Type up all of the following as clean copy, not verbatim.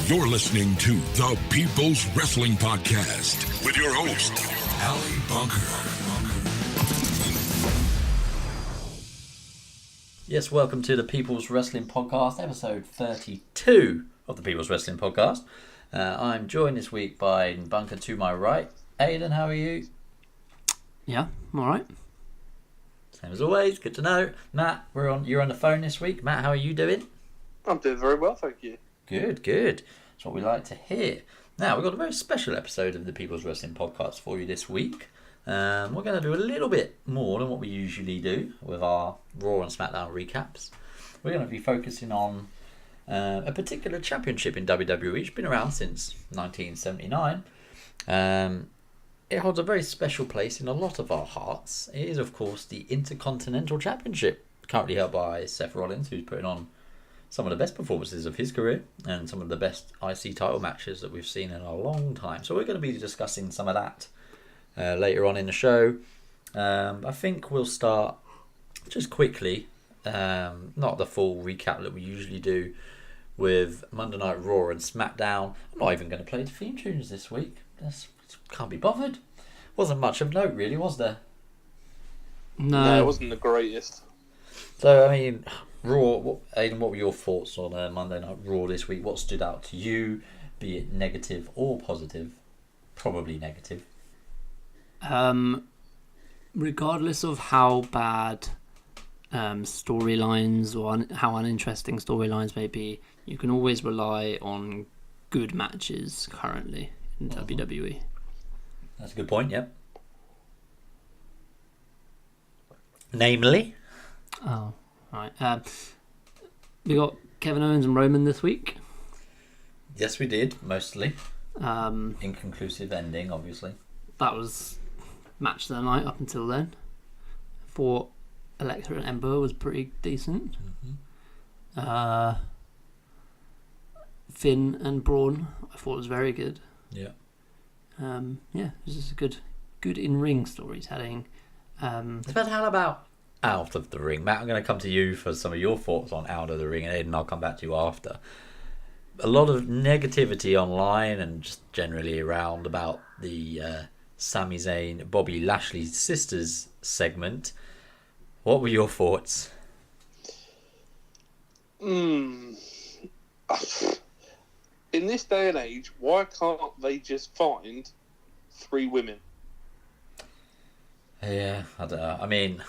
You're listening to the People's Wrestling Podcast with your host, Ali Bunker. Yes, welcome to the People's Wrestling Podcast, episode 32 of the People's Wrestling Podcast. I'm joined this week by Bunker to my right. Aidan, how are you? Yeah, I'm alright. Same as always, good to know. Matt, you're on the phone this week. Matt, how are you doing? I'm doing very well, thank you. Good. That's what we like to hear. Now, we've got a very special episode of the People's Wrestling Podcast for you this week. We're going to do a little bit more than what we usually do with our Raw and SmackDown recaps. We're going to be focusing on a particular championship in WWE. It's been around since 1979. It holds a very special place in a lot of our hearts. It is, of course, the Intercontinental Championship, currently held by Seth Rollins, who's putting on some of the best performances of his career and some of the best IC title matches that we've seen in a long time. So we're going to be discussing some of that later on in the show. I think we'll start just quickly, not the full recap that we usually do, with Monday Night Raw and SmackDown. I'm not even going to play the theme tunes this week. Can't be bothered. Wasn't much of note, really, was there? No, it wasn't the greatest. So, I mean, Raw, Aidan, what were your thoughts on Monday Night Raw this week? What stood out to you, be it negative or positive? Probably negative. Regardless of how bad storylines or how uninteresting storylines may be, you can always rely on good matches currently in WWE. That's a good point, yep. Namely? Oh, right. We got Kevin Owens and Roman this week. Yes, we did, mostly. Inconclusive ending, obviously. That was match of the night up until then. For Alexa and Ember was pretty decent. Mm-hmm. Finn and Braun, I thought was very good. Yeah. It was just a good in-ring storytelling. But how about out of the ring? Matt, I'm going to come to you for some of your thoughts on out of the ring, and Aidan, I'll come back to you after. A lot of negativity online and just generally around about the Sami Zayn, Bobby Lashley sisters segment. What were your thoughts? In this day and age, why can't they just find 3 women? Yeah, I don't know. I mean,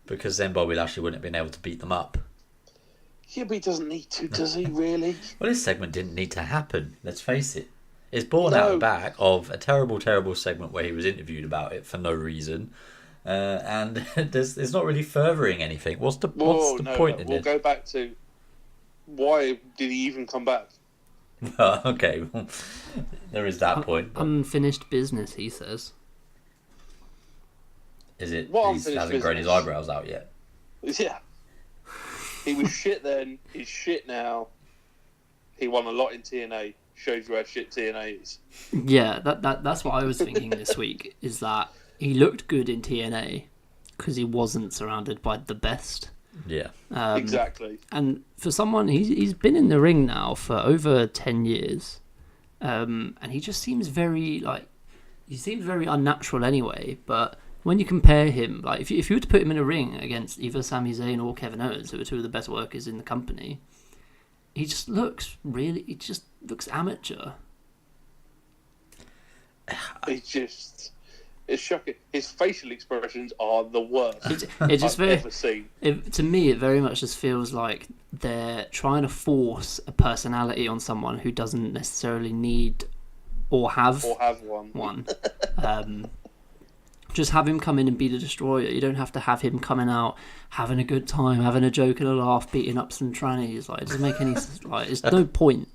because then Bobby Lashley wouldn't have been able to beat them up. Yeah, but he doesn't need to, does he, really? Well, this segment didn't need to happen, let's face it. It's born out the back of a terrible, terrible segment where he was interviewed about it for no reason. And it's not really furthering anything. What's the point in We'll it? go back to why did he even come back? Okay, well, there is that point. Unfinished business, he says. Is it? What He hasn't grown his eyebrows out yet. Yeah. He was shit then, he's shit now. He won a lot in TNA. Shows you how shit TNA is. Yeah, that's what I was thinking this week, is that he looked good in TNA because he wasn't surrounded by the best. Yeah. Exactly. And for someone, he's been in the ring now for over 10 years. And he just seems very unnatural anyway. But when you compare him, like if you were to put him in a ring against either Sami Zayn or Kevin Owens, who are 2 of the best workers in the company, he just looks amateur. It's shocking. His facial expressions are the worst I've ever seen. To me, it very much just feels like they're trying to force a personality on someone who doesn't necessarily need or have one. Just have him come in and be the destroyer. You don't have to have him coming out having a good time, having a joke and a laugh, beating up some trannies. Like, it doesn't make any there's no point.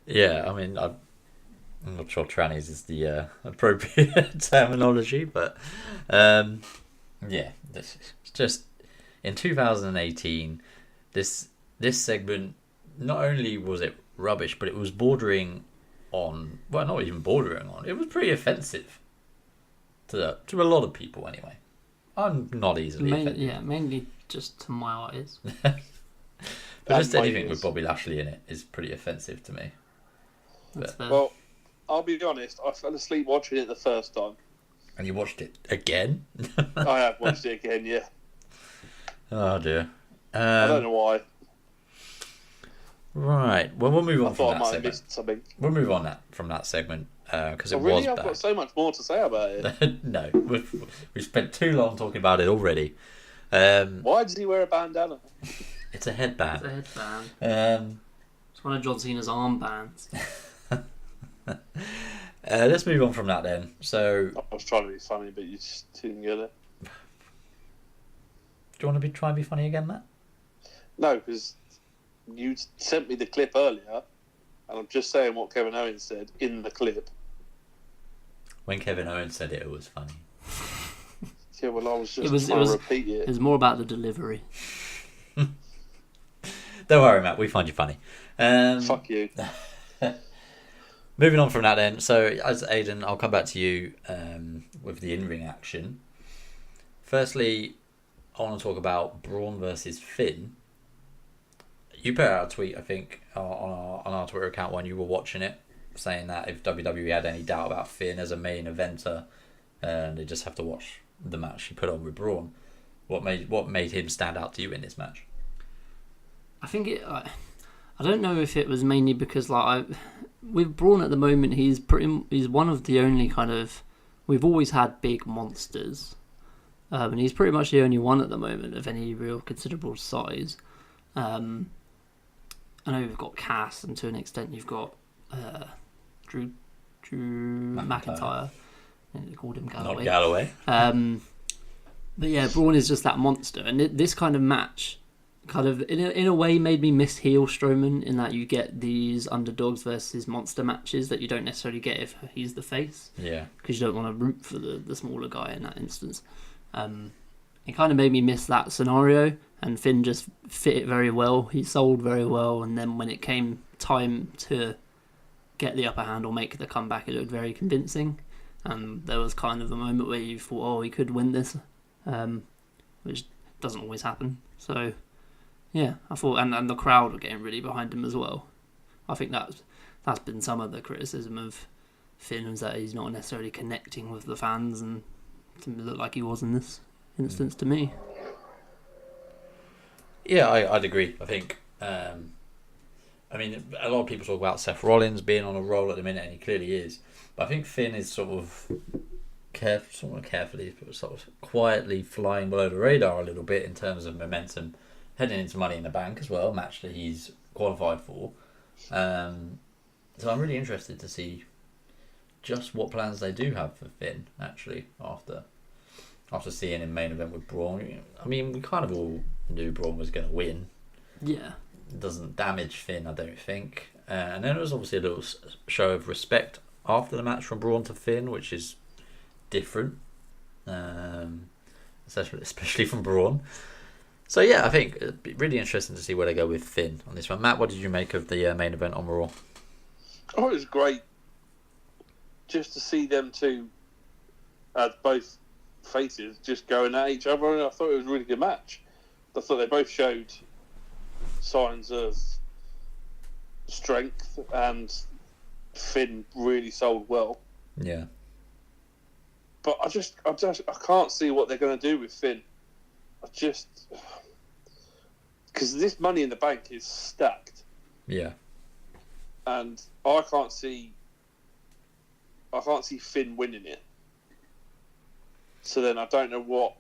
Yeah, I mean, I'm not sure trannies is the appropriate terminology, but it's just in 2018, this segment, not only was it rubbish, but it was bordering on, well, not even bordering on, it was pretty offensive to a lot of people anyway. I'm not easily offended. Yeah, mainly just to my eyes. But just anything Raiders. with Bobby Lashley in it is pretty offensive to me. That's fair. Well, I'll be honest. I fell asleep watching it the first time. And you watched it again? I have watched it again. Yeah. Oh dear. I don't know why. Right. Well, we'll move on I from thought I that might have segment. missed something. We'll move on from that segment because it Oh, really? was I've bad. got so much more to say about it. No, we've spent too long talking about it already. Why does he wear a bandana? It's a headband. It's a headband. Um, It's one of John Cena's armbands. let's move on from that then. So, I was trying to be funny, but you just didn't get it. do you want to try and be funny again, Matt? No, because you sent me the clip earlier, and I'm just saying what Kevin Owens said in the clip. When Kevin Owens said it, it was funny. Yeah, well, I was just trying to repeat it. It was more about the delivery. Don't worry, Matt. We find you funny. Fuck you. Moving on from that then. So, as Aidan, I'll come back to you with the in-ring action. Firstly, I want to talk about Braun versus Finn. You put out a tweet, I think, on our Twitter account when you were watching it, saying that if WWE had any doubt about Finn as a main eventer, they just have to watch the match he put on with Braun. What made him stand out to you in this match? I think I don't know if it was mainly because with Braun at the moment, he's one of the only kind of, we've always had big monsters, and he's pretty much the only one at the moment of any real considerable size. I know you've got Cass, and to an extent you've got Drew McIntyre. I think they called him Galloway. Not Galloway. But yeah, Braun is just that monster, and this kind of match kind of in a way made me miss heel Strowman, in that you get these underdogs versus monster matches that you don't necessarily get if he's the face. Yeah. Because you don't want to root for the smaller guy in that instance. It kind of made me miss that scenario, and Finn just fit it very well. He sold very well, and then when it came time to get the upper hand or make the comeback, it looked very convincing. And there was kind of a moment where you thought, oh, he could win this, which doesn't always happen. So, yeah, I thought, and the crowd were getting really behind him as well. I think that's been some of the criticism of Finn, is that he's not necessarily connecting with the fans, and it didn't look like he was in this instance to me. Yeah, I'd agree. I think, a lot of people talk about Seth Rollins being on a roll at the minute, and he clearly is. But I think Finn is sort of carefully, but sort of quietly flying below the radar a little bit in terms of momentum, heading into Money in the Bank as well, a match that he's qualified for. So I'm really interested to see just what plans they do have for Finn, actually, after seeing him main event with Braun. I mean, we kind of all knew Braun was going to win. Yeah. It doesn't damage Finn, I don't think. And then there was obviously a little show of respect after the match from Braun to Finn, which is different, especially from Braun. So yeah, I think it'd be really interesting to see where they go with Finn on this one. Matt, what did you make of the main event on Raw? Oh, it was great just to see them two, both faces, just going at each other. And I thought it was a really good match. I thought they both showed signs of strength, and Finn really sold well. Yeah. But I can't see what they're going to do with Finn. Because this Money in the Bank is stacked. Yeah. And I can't see Finn winning it. So then I don't know what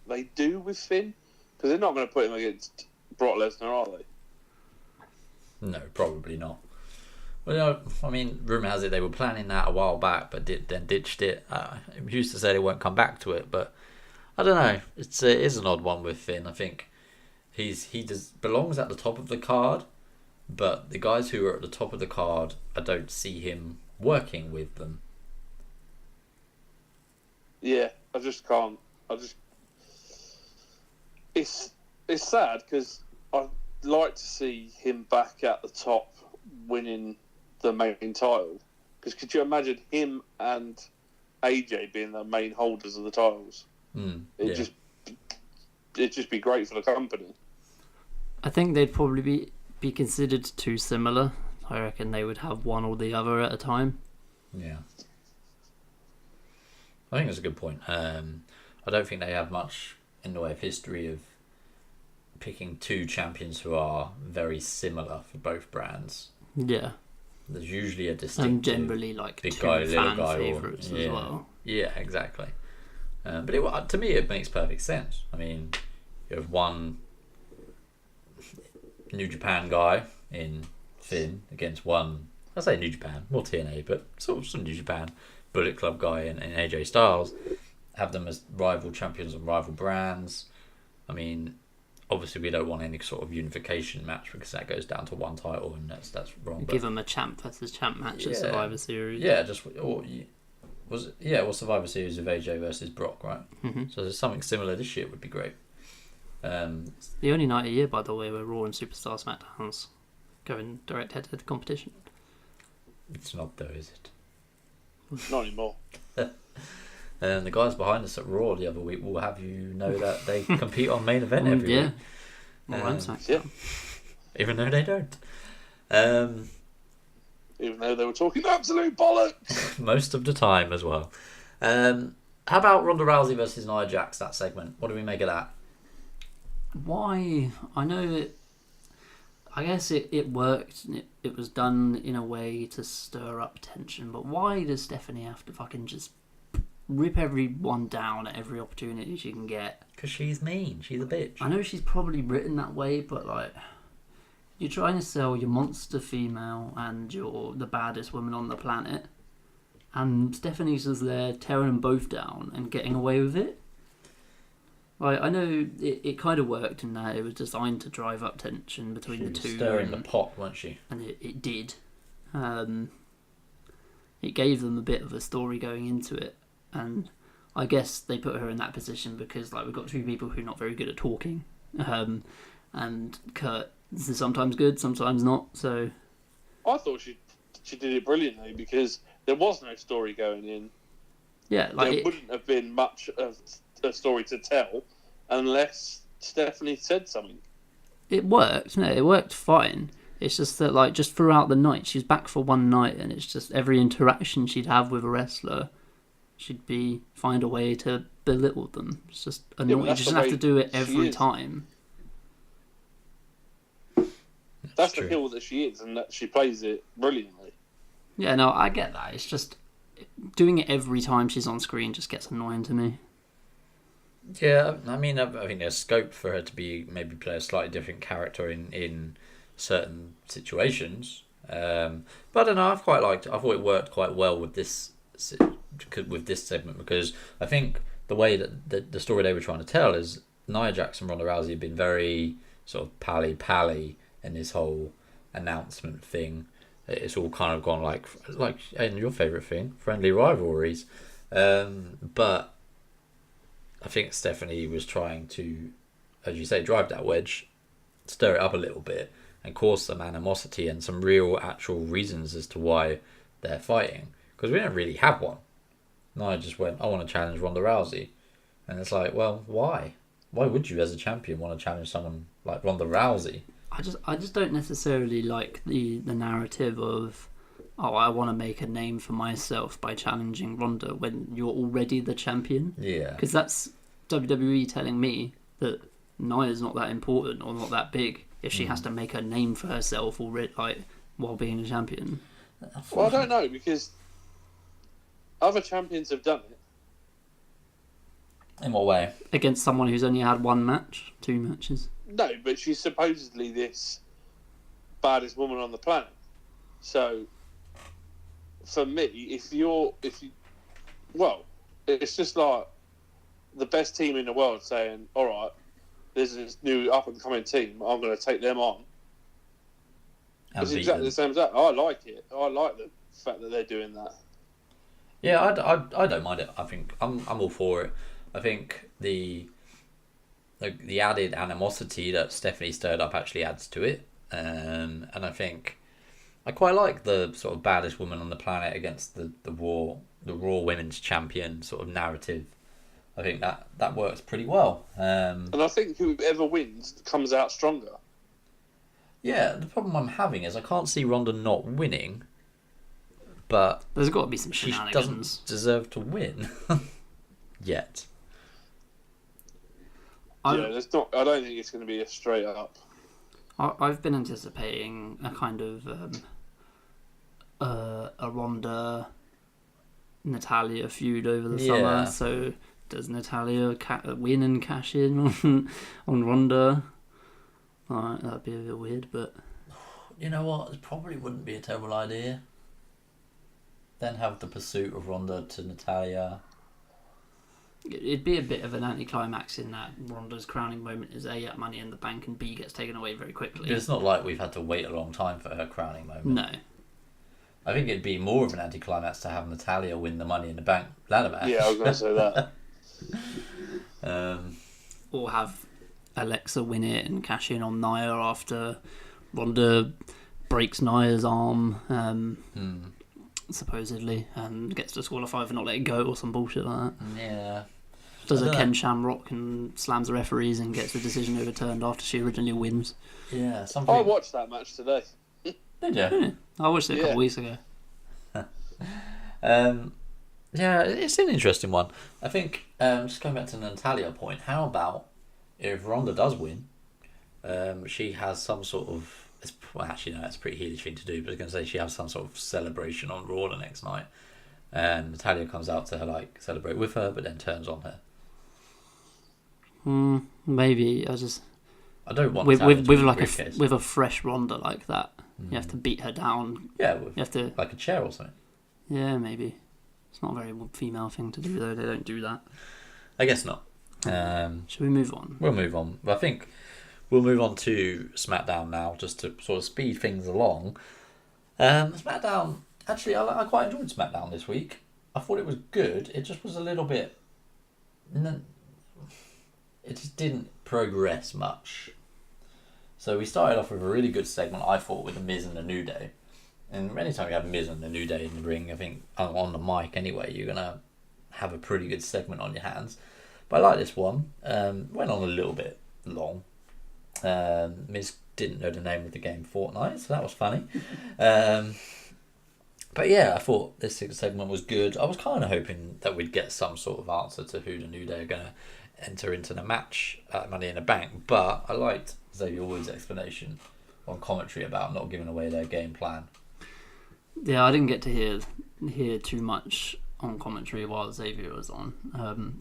they do with Finn, because they're not going to put him against Brock Lesnar, are they? No, probably not. Well, I mean, rumour has it they were planning that a while back, but then ditched it. It used to say they won't come back to it, but I don't know. It is an odd one with Finn. I think he belongs at the top of the card, but the guys who are at the top of the card, I don't see him working with them. Yeah, I just can't. It's sad, because I'd like to see him back at the top, winning the main title. Because could you imagine him and AJ being the main holders of the titles? It'd just be great for the company. I think they'd probably be considered too similar. I reckon they would have one or the other at a time. Yeah. I think that's a good point. I don't think they have much in the way of history of picking two champions who are very similar for both brands. Yeah. There's usually a distinct And generally like big two guy, little fan guy, favourites as well. Yeah, exactly. But to me, it makes perfect sense. I mean, you have one New Japan guy in Finn against one, I say New Japan, more TNA, but sort of some New Japan Bullet Club guy in AJ Styles. Have them as rival champions on rival brands. I mean, obviously we don't want any sort of unification match because that goes down to one title and that's wrong. Give them a champ versus champ match at Survivor Series. Yeah, Survivor Series of AJ versus Brock, right? Mm-hmm. So there's something similar this year would be great. It's the only night a year, by the way, where Raw and Superstar SmackDowns go in direct head-to-head competition. It's not though, is it? Not anymore. And the guys behind us at Raw the other week will have you know that they compete on main event every week. Yeah. Even though they don't. Even though they were talking absolute bollocks. Most of the time as well. How about Ronda Rousey versus Nia Jax, that segment? What do we make of that? Why? I know I guess it worked. It was done in a way to stir up tension, but why does Stephanie have to fucking just rip everyone down at every opportunity she can get? Because she's mean. She's a bitch. I know she's probably written that way, but like, you're trying to sell your monster female and you're the baddest woman on the planet, and Stephanie's just there tearing them both down and getting away with it. Like, I know it kind of worked in that it was designed to drive up tension between the two. Stirring the pot, wasn't she? And it did. It gave them a bit of a story going into it, and I guess they put her in that position because like we've got two people who are not very good at talking, and Kurt is sometimes good, sometimes not. So I thought she did it brilliantly because there was no story going in. Yeah, like there wouldn't have been much of a story to tell unless Stephanie said something. It worked. No, it worked fine. It's just that, like, just throughout the night, she's back for one night, and it's just every interaction she'd have with a wrestler, she'd find a way to belittle them. It's just annoying. You just have to do it every time. That's the heel that she is, and that she plays it brilliantly. Yeah, no, I get that. It's just doing it every time she's on screen just gets annoying to me. Yeah, I mean, I think there's scope for her to maybe play a slightly different character in certain situations. But I don't know, I thought it worked quite well with this segment because I think the way that the story they were trying to tell is Nia Jax and Ronda Rousey have been very sort of pally in this whole announcement thing. It's all kind of gone like in your favourite thing, friendly rivalries. But I think Stephanie was trying to, as you say, drive that wedge, stir it up a little bit, and cause some animosity and some real actual reasons as to why they're fighting. Because we don't really have one. Nia just went, I want to challenge Ronda Rousey. And it's like, well, why? Why would you as a champion want to challenge someone like Ronda Rousey? I just don't necessarily like the narrative of, oh, I want to make a name for myself by challenging Ronda when you're already the champion. Yeah. Because that's WWE telling me that Nia's not that important or not that big if she has to make a name for herself already, like, while being a champion. Well, I don't know, because other champions have done it. In what way? Against someone who's only had one match, 2 matches. No, but she's supposedly this baddest woman on the planet. So, for me, well, it's just like the best team in the world saying, all right, there's this new up-and-coming team, I'm going to take them on. It's exactly the same as that. I like it. I like the fact that they're doing that. Yeah, I don't mind it. I think I'm all for it. I think the added animosity that Stephanie stirred up actually adds to it, and I think I quite like the sort of baddest woman on the planet against the Raw Women's Champion sort of narrative. I think that works pretty well. And I think whoever wins comes out stronger. Yeah, the problem I'm having is I can't see Ronda not winning, but There's got to be some she shenanigans. doesn't deserve to win yet. There's not. I don't think it's going to be a straight up. I've been anticipating a kind of a Ronda Natalia feud over the summer. So does Natalia win and cash in on Ronda? Alright, that'd be a bit weird, but You know what? It probably wouldn't be a terrible idea. Then have the pursuit of Ronda to Natalia. it'd be a bit of an anticlimax in that Ronda's crowning moment is A, at Money in the Bank, and B, gets taken away very quickly. It's not like we've had to wait a long time for her crowning moment. No. I think it'd be more of an anticlimax to have Natalia win the Money in the Bank ladder match. Yeah, I was going to say that. Or have Alexa win it and cash in on Nia after Ronda breaks Nia's arm, supposedly, and gets disqualified for not letting go or some bullshit like that. Yeah. Does I a don't Ken know. Shamrock and slams the referees and gets the decision overturned after she originally wins. Yeah, something. I watched that match today. Did you? I watched it a couple weeks ago. Yeah, it's an interesting one. I think, just going back to the Natalia point, how about if Ronda does win, she has some sort of... Actually, no, that's a pretty heelish thing to do, but I was going to say she has some sort of celebration on Raw the next night. And Natalia comes out to her, celebrate with her, but then turns on her. Maybe. I don't want With Natalia to win the like briefcase. with a fresh Ronda like that, you have to beat her down. Yeah, with You have to... like a chair or something. Yeah, maybe. It's not a very female thing to do, though. They don't do that. I guess not. Should we move on? We'll move on. I think we'll move on to SmackDown now, just to sort of speed things along. SmackDown, actually, I quite enjoyed SmackDown this week. I thought it was good. It just was a little bit... It just didn't progress much. So we started off with a really good segment, I thought, with The Miz and The New Day. And anytime you have Miz and The New Day in the ring, I think, on the mic anyway, you're going to have a pretty good segment on your hands. But I like this one. Went on a little bit long. Miz didn't know the name of the game Fortnite, so that was funny. But yeah, I thought this segment was good. I was kind of hoping that we'd get some sort of answer to who the New Day are going to enter into the match at Money in the Bank. But I liked Xavier Woods' explanation on commentary about not giving away their game plan. Yeah, I didn't get to hear too much on commentary while Xavier was on.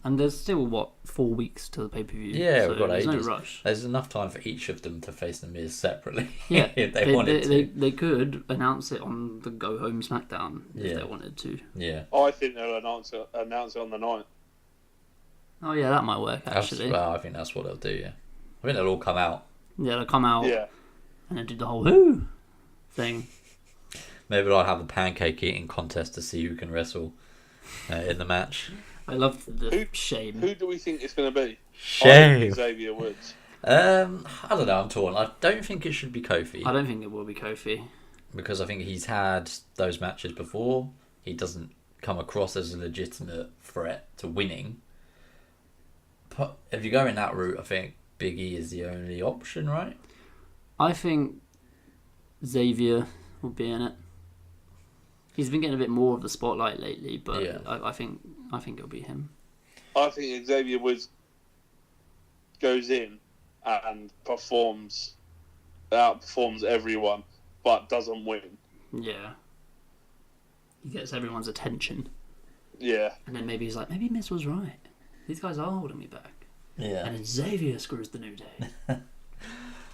And there's still, 4 weeks to the pay-per-view? Yeah, so we've got there's ages. no rush. There's enough time for each of them to face the Miz separately. Yeah, if they wanted to. They could announce it on the Go Home SmackDown if they wanted to. Yeah. I think they'll announce it on the night. Oh yeah, that might work actually. Well, I think that's what they'll do, yeah. I think they'll all come out. Yeah, they'll come out Yeah. and then do the whole who thing. Maybe I'll have a pancake eating contest to see who can wrestle in the match. I love the shame. Who do we think it's going to be? Shame. I think Xavier Woods. I don't know, I'm torn. I don't think it should be Kofi. I don't think it will be Kofi. Because I think he's had those matches before. He doesn't come across as a legitimate threat to winning. But if you go in that route, I think Big E is the only option, right? I think Xavier will be in it. He's been getting a bit more of the spotlight lately, but Yeah. I think it'll be him. I think Xavier Woods goes in and outperforms everyone, but doesn't win. Yeah. He gets everyone's attention. Yeah. And then maybe he's like, maybe Miz was right. These guys are holding me back. Yeah. And then Xavier screws the New Day.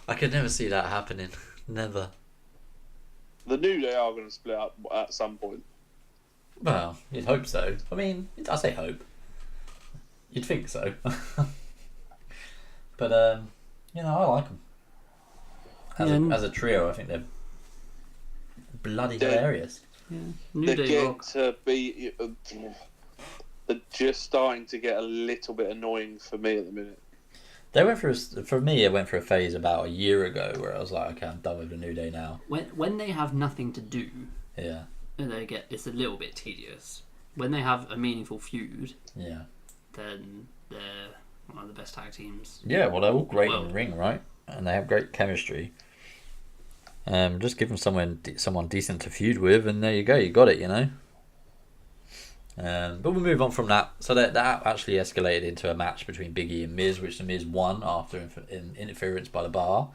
I could never see that happening. Never. The New Day are going to split up at some point. Well, you'd hope so. I mean, I say hope. You'd think so. But, I like them. As a trio, I think they're bloody hilarious. Yeah. New They're Day getting rock. to be... They're just starting to get a little bit annoying for me at the minute. They went through, for me, it went through a phase about a year ago where I was like, okay, I'm done with the New Day now. When they have nothing to do, Yeah. it's a little bit tedious. When they have a meaningful feud, Yeah. then they're one of the best tag teams. Yeah, well, they're all great in Well- the ring, right? And they have great chemistry. Just give him someone decent to feud with, and there you go, you got it, But we'll move on from that. So that actually escalated into a match between Big E and Miz, which the Miz won after interference by the Bar.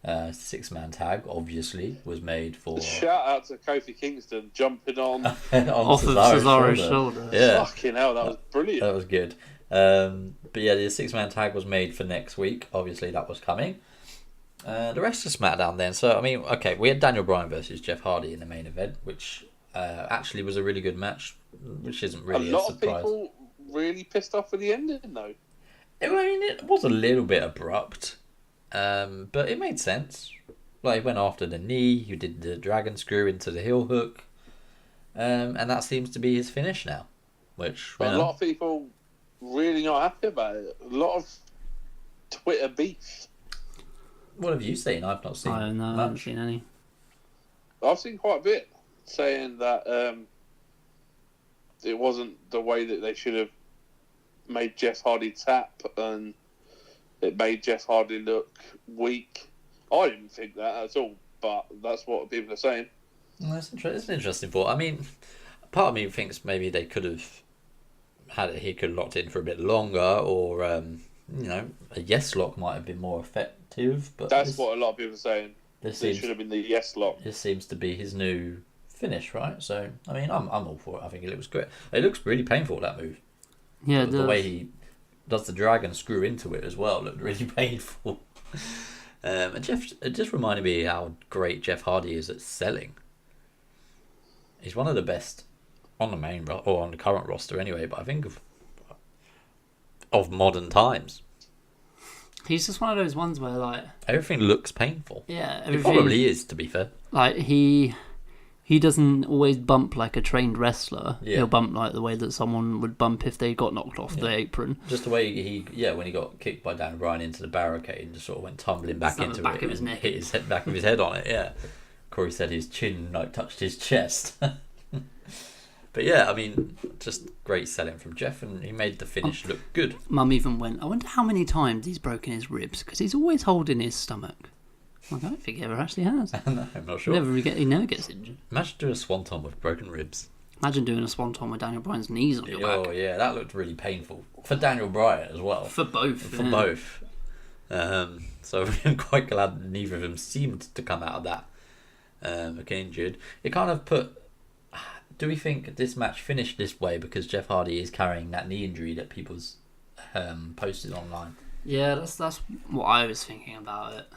6-man tag, obviously, was made for... Shout out to Kofi Kingston jumping on off of Cesaro's shoulder. Yeah. Fucking hell, that was brilliant. That was good. But yeah, the 6-man tag was made for next week. Obviously, that was coming. The rest of SmackDown then. So, I mean, okay, we had Daniel Bryan versus Jeff Hardy in the main event, which actually was a really good match, which isn't really a surprise. A lot of people really pissed off with the ending, though. I mean, it was a little bit abrupt, but it made sense. Like, he went after the knee, you did the dragon screw into the heel hook, and that seems to be his finish now. Which, but a lot of people really not happy about it. A lot of Twitter beef. What have you seen? I've not seen I don't know, I haven't seen any. I've seen quite a bit saying that it wasn't the way that they should have made Jeff Hardy tap, and it made Jeff Hardy look weak. I didn't think that at all, but that's what people are saying. Well, it's an interesting thought. I mean, part of me thinks maybe they could have he could have locked in for a bit longer, or a yes lock might have been more effective. But that's what a lot of people are saying. This should have been the yes lock. This seems to be his new finish, right? So, I mean, I'm all for it. I think it looks great. It looks really painful, that move. Yeah, the way he does the dragon screw into it as well looked really painful. And it just reminded me how great Jeff Hardy is at selling. He's one of the best on the main or on the current roster anyway, but I think of modern times. He's just one of those ones where, like, everything looks painful. Yeah, it probably is, to be fair. Like, he doesn't always bump like a trained wrestler. Yeah. He'll bump like the way that someone would bump if they got knocked off the apron. Just the way when he got kicked by Dan Bryan into the barricade and just sort of went tumbling back into the back it of his and neck. hit his back of his head on it. Yeah, Corey said his chin touched his chest. But yeah, I mean, just great selling from Jeff, and he made the finish look good. Mum even went, I wonder how many times he's broken his ribs, because he's always holding his stomach. Like, I don't think he ever actually has. No, I'm not sure. He never gets injured. Imagine doing a swanton with broken ribs. Imagine doing a swanton with Daniel Bryan's knees on your back. Oh yeah, that looked really painful for Daniel Bryan as well. For both. Both. So I'm quite glad neither of them seemed to come out of that injured. It kind of put. Do we think this match finished this way because Jeff Hardy is carrying that knee injury that people's posted online? Yeah, that's what I was thinking about it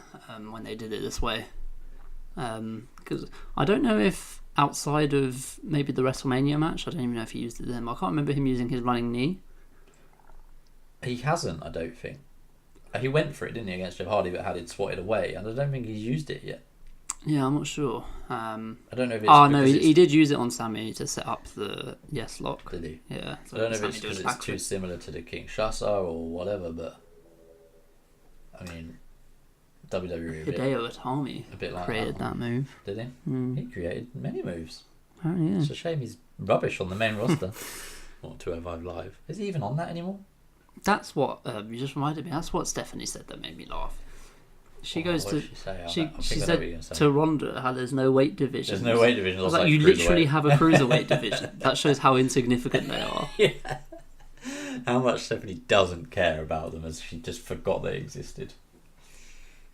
when they did it this way. Because I don't know if outside of maybe the WrestleMania match, I don't even know if he used it then. I can't remember him using his running knee. He hasn't, I don't think. He went for it, didn't he, against Jeff Hardy, but had it swatted away, and I don't think he's used it yet. Yeah, I'm not sure. I don't know if it's... Oh, no, he did use it on Sammy to set up the yes lock. Did he? Yeah. So I don't know if it's because it's too similar to the Kinshasa or whatever, but... I mean, WWE... Hideo Itami a bit like created that move. Did he? Mm. He created many moves. Oh, yeah. It's a shame he's rubbish on the main roster. Or 205 Live. Is he even on that anymore? That's what... you just reminded me. That's what Stephanie said that made me laugh. She goes to. She said to Ronda how there's no weight division. There's no weight division. I was like, you literally have a cruiserweight division. That shows how insignificant they are. Yeah. How much Stephanie doesn't care about them, as she just forgot they existed.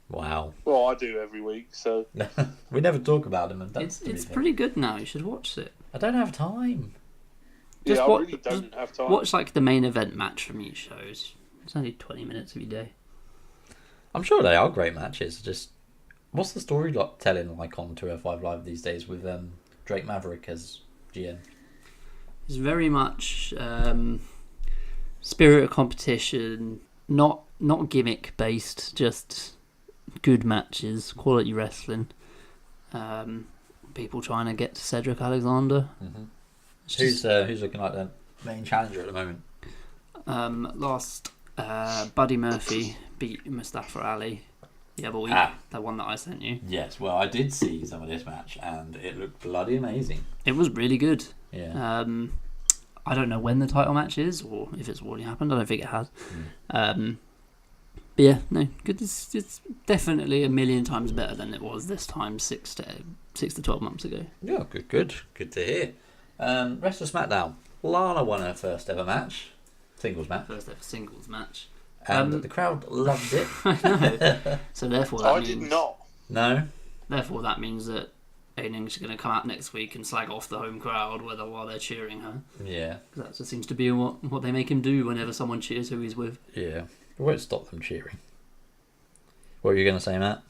Wow. Well, I do every week, so we never talk about them. And it's pretty good now. You should watch it. I don't have time. I really don't have time. Watch like the main event match from each show. It's only 20 minutes of your day. I'm sure they are great matches. Just what's the story telling like on 205 Live these days with Drake Maverick as GM? It's very much spirit of competition, not gimmick based, just good matches, quality wrestling. People trying to get to Cedric Alexander. Mm-hmm. Who's looking like the main challenger at the moment? Last Buddy Murphy beat Mustafa Ali the other week. That one that I sent you. Yes, well, I did see some of this match and it looked bloody amazing. It was really good. Yeah. I don't know when the title match is or if it's already happened. I don't think it has. But But yeah, no, good. It's definitely a million times better than it was this time 6 to 12 months ago. Yeah, good to hear. Rest of SmackDown. Lana won her first ever match, singles match. First ever singles match. And the crowd loved it. I know. So therefore that I means... did not. No? Therefore that means that Aining's going to come out next week and slag off the home crowd while they're cheering her. Yeah. Because that just seems to be what they make him do whenever someone cheers who he's with. Yeah. It won't stop them cheering. What were you going to say, Matt?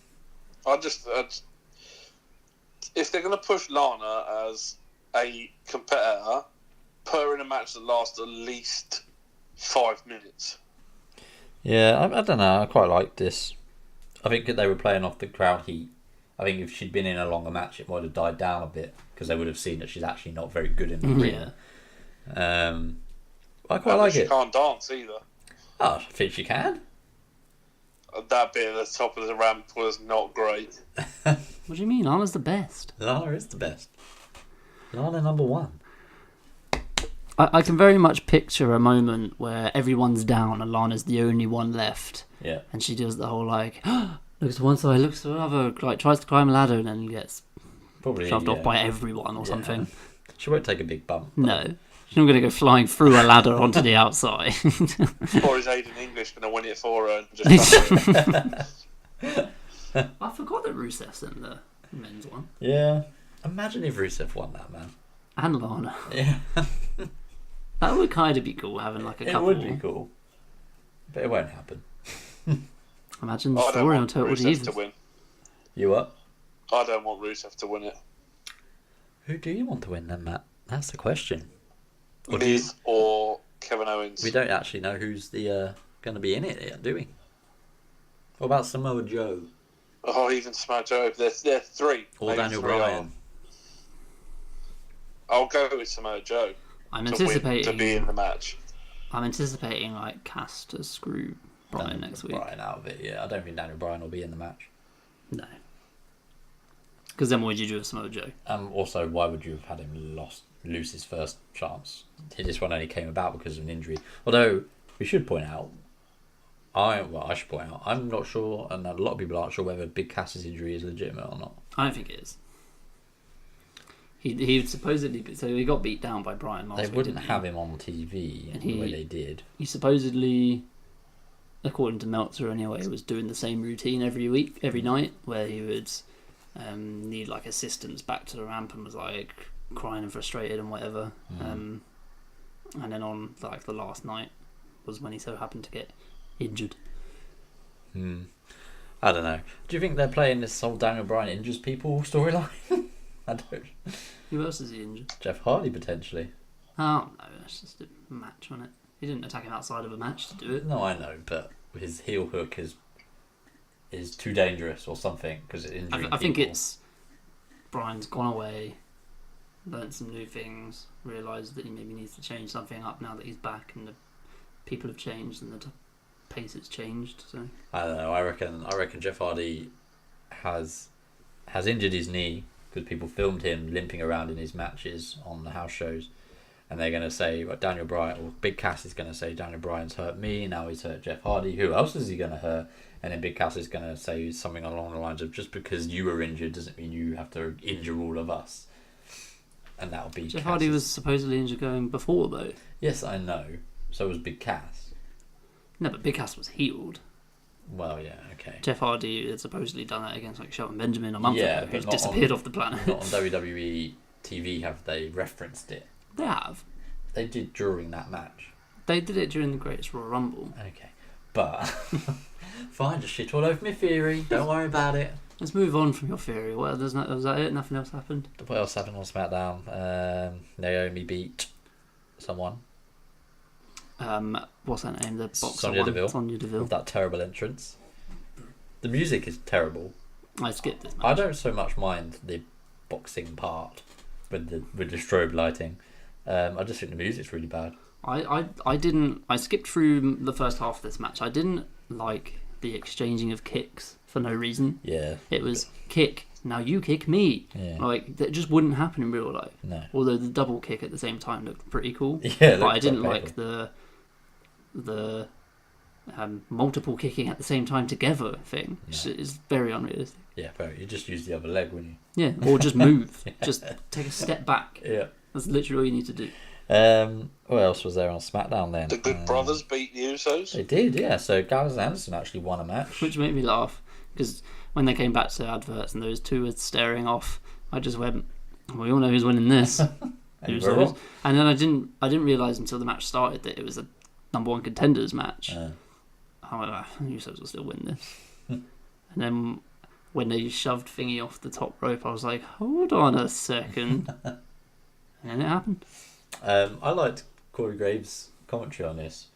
If they're going to push Lana as a competitor, put her in a match that lasts at least 5 minutes. Yeah, I don't know. I quite like this. I think they were playing off the crowd heat. I think if she'd been in a longer match, it might have died down a bit because they would have seen that she's actually not very good in the ring. Yeah. I quite like it. She can't dance either. Oh, I think she can. That bit at the top of the ramp was not great. What do you mean? Lana's the best. Lana is the best. Lana number 1. I can very much picture a moment where everyone's down and Lana's the only one left. Yeah. And she does the whole looks to one side, looks to the other, tries to climb a ladder and then gets probably shoved off by everyone or something. She won't take a big bump. No. She's not going to go flying through a ladder onto the outside. Or is Aiden English going to win it for her and just I forgot that Rusev's in the men's one. Yeah. Imagine if Rusev won that, man. And Lana. Yeah. That would kind of be cool, having a couple. It would be cool. But it won't happen. Imagine the story on Total Divas. To win. You what? I don't want Rusev to win it. Who do you want to win then, Matt? That's the question. Miz or Kevin Owens? We don't actually know who's the going to be in it yet, do we? What about Samoa Joe? Oh, even Samoa Joe. They're 3. Or Maybe Daniel 3 Bryan. I'll go with Samoa Joe. I'm anticipating to be in the match. I'm anticipating Cass to screw Bryan next week. Bryan out of it, yeah. I don't think Daniel Bryan will be in the match. No. Because then what would you do with Samoa Joe? Also, why would you have had him lose his first chance? This one only came about because of an injury. Although, we should point out, I should point out, I'm not sure, and a lot of people aren't sure whether Big Cass's injury is legitimate or not. I don't think it is. He supposedly, so he got beat down by Bryan last week. They wouldn't have him on TV the way they did. He supposedly, according to Meltzer anyway, was doing the same routine every night, where he would need assistance back to the ramp and was crying and frustrated and whatever. And then on the last night was when he so happened to get injured. I don't know. Do you think they're playing this whole Daniel Bryan injures people storyline? I don't. Who else is he injured? Jeff Hardy potentially. Oh no, that's just a match on it. He didn't attack him outside of a match to do it. No, I know, but his heel hook is too dangerous or something because it's injuring I think people. it's Bryan's gone away, learned some new things, realised that he maybe needs to change something up now that he's back and the people have changed and the pace has changed. So I don't know. I reckon Jeff Hardy has injured his knee because people filmed him limping around in his matches on the house shows, and they're going to say Daniel Bryan or Big Cass is going to say Daniel Bryan's hurt me, now he's hurt Jeff Hardy. Who else is he going to hurt? And then Big Cass is going to say something along the lines of just because you were injured doesn't mean you have to injure all of us. And that'll be Jeff Hardy was supposedly injured going before though. Yes, I know. So was Big Cass. No, but Big Cass was healed. Well, yeah, okay. Jeff Hardy had supposedly done that against Shelton Benjamin a month Yeah, ago. but He's disappeared off the planet. Not on WWE TV have they referenced it. They have. They did during that match. They did it during the Greatest Royal Rumble. Okay. But, fine, just shit all over my theory. Don't worry about it. Let's move on from your theory. Was that it? Nothing else happened? What else happened on SmackDown? Naomi beat someone. What's her name? The boxer Sonya Deville. Sonya Deville. With that terrible entrance. The music is terrible. I skipped this match. I don't so much mind the boxing part with the strobe lighting. I just think the music's really bad. I skipped through the first half of this match. I didn't like the exchanging of kicks for no reason. Yeah. It was kick, now you kick me. Yeah. That just wouldn't happen in real life. No. Although the double kick at the same time looked pretty cool. Yeah, but I didn't like the multiple kicking at the same time together thing. Yeah. It's very unrealistic. Yeah, but you just use the other leg, wouldn't Yeah, or just move. Just take a step back. you? Yeah. That's literally all you need to do. What else was there on SmackDown then? The Good Brothers beat the Usos. They did, yeah. So Gallows and Anderson actually won a match. Which made me laugh, because when they came back to adverts and those two were staring off, I just went, we all know who's winning this. And we're wrong. And then I didn't realise until the match started that it was a number one contenders match. However, Usos will still win this. And then when they shoved Thingy off the top rope, I was like, hold on a second. And then it happened. I liked Corey Graves' commentary on this,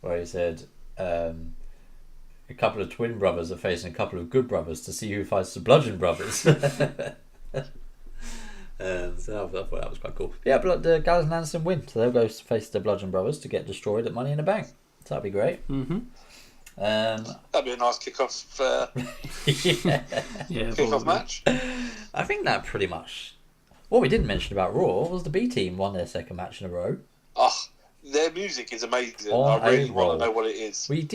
where he said a couple of twin brothers are facing a couple of good brothers to see who fights the Bludgeon Brothers. So I thought that was quite cool. Yeah, but the Gallows and Anderson win, so they'll go face the Bludgeon Brothers to get destroyed at Money in the Bank. So that'd be great. Mm-hmm. That'd be a nice kickoff kickoff match. I think that pretty much. What we didn't mention about Raw was the B team won their second match in a row. Oh, their music is amazing. On I really a want roll. to know what it is. We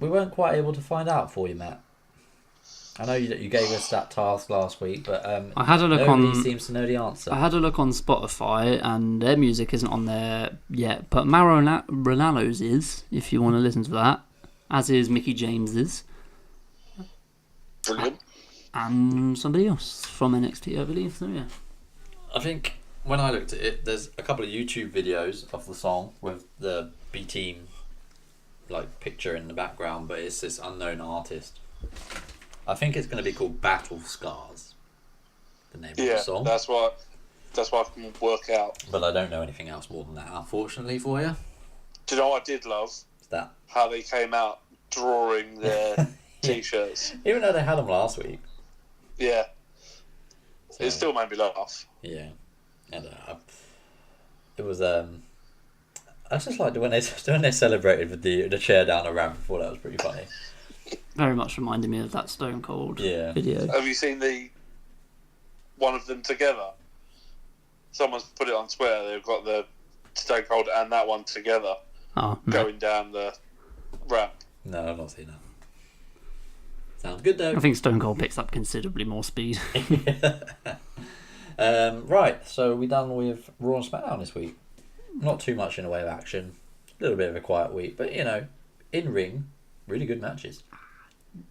weren't quite able to find out for you, Matt. I know you gave us that task last week, but I had a look nobody seems to know the answer. I had a look on Spotify, and their music isn't on there yet, but Mauro Ranallo's is, if you want to listen to that, as is Mickey James's, Brilliant. and somebody else from NXT, I believe. So yeah, I think when I looked at it, there's a couple of YouTube videos of the song with the B team like picture in the background, but it's this unknown artist. I think it's going to be called Battle Scars, the name of the song. That's what I can work out. But I don't know anything else more than that, unfortunately for you. Do you know what I did love? Is that How they came out drawing their t-shirts. even though they had them last week? Yeah. So, It still made me laugh. yeah, and it was I just liked when they celebrated with the chair down a ramp. Before that was pretty funny. very much reminded me of that Stone Cold video. Have you seen the one of them together? Someone's put it on Twitter. They've got the Stone Cold and that one together Oh, no. going down the ramp. No, I've not seen that. Sounds good though. I think Stone Cold picks up considerably more speed. Right, so we're done with Raw and SmackDown this week. Not too much in the way of action. A little bit of a quiet week, but in ring, really good matches.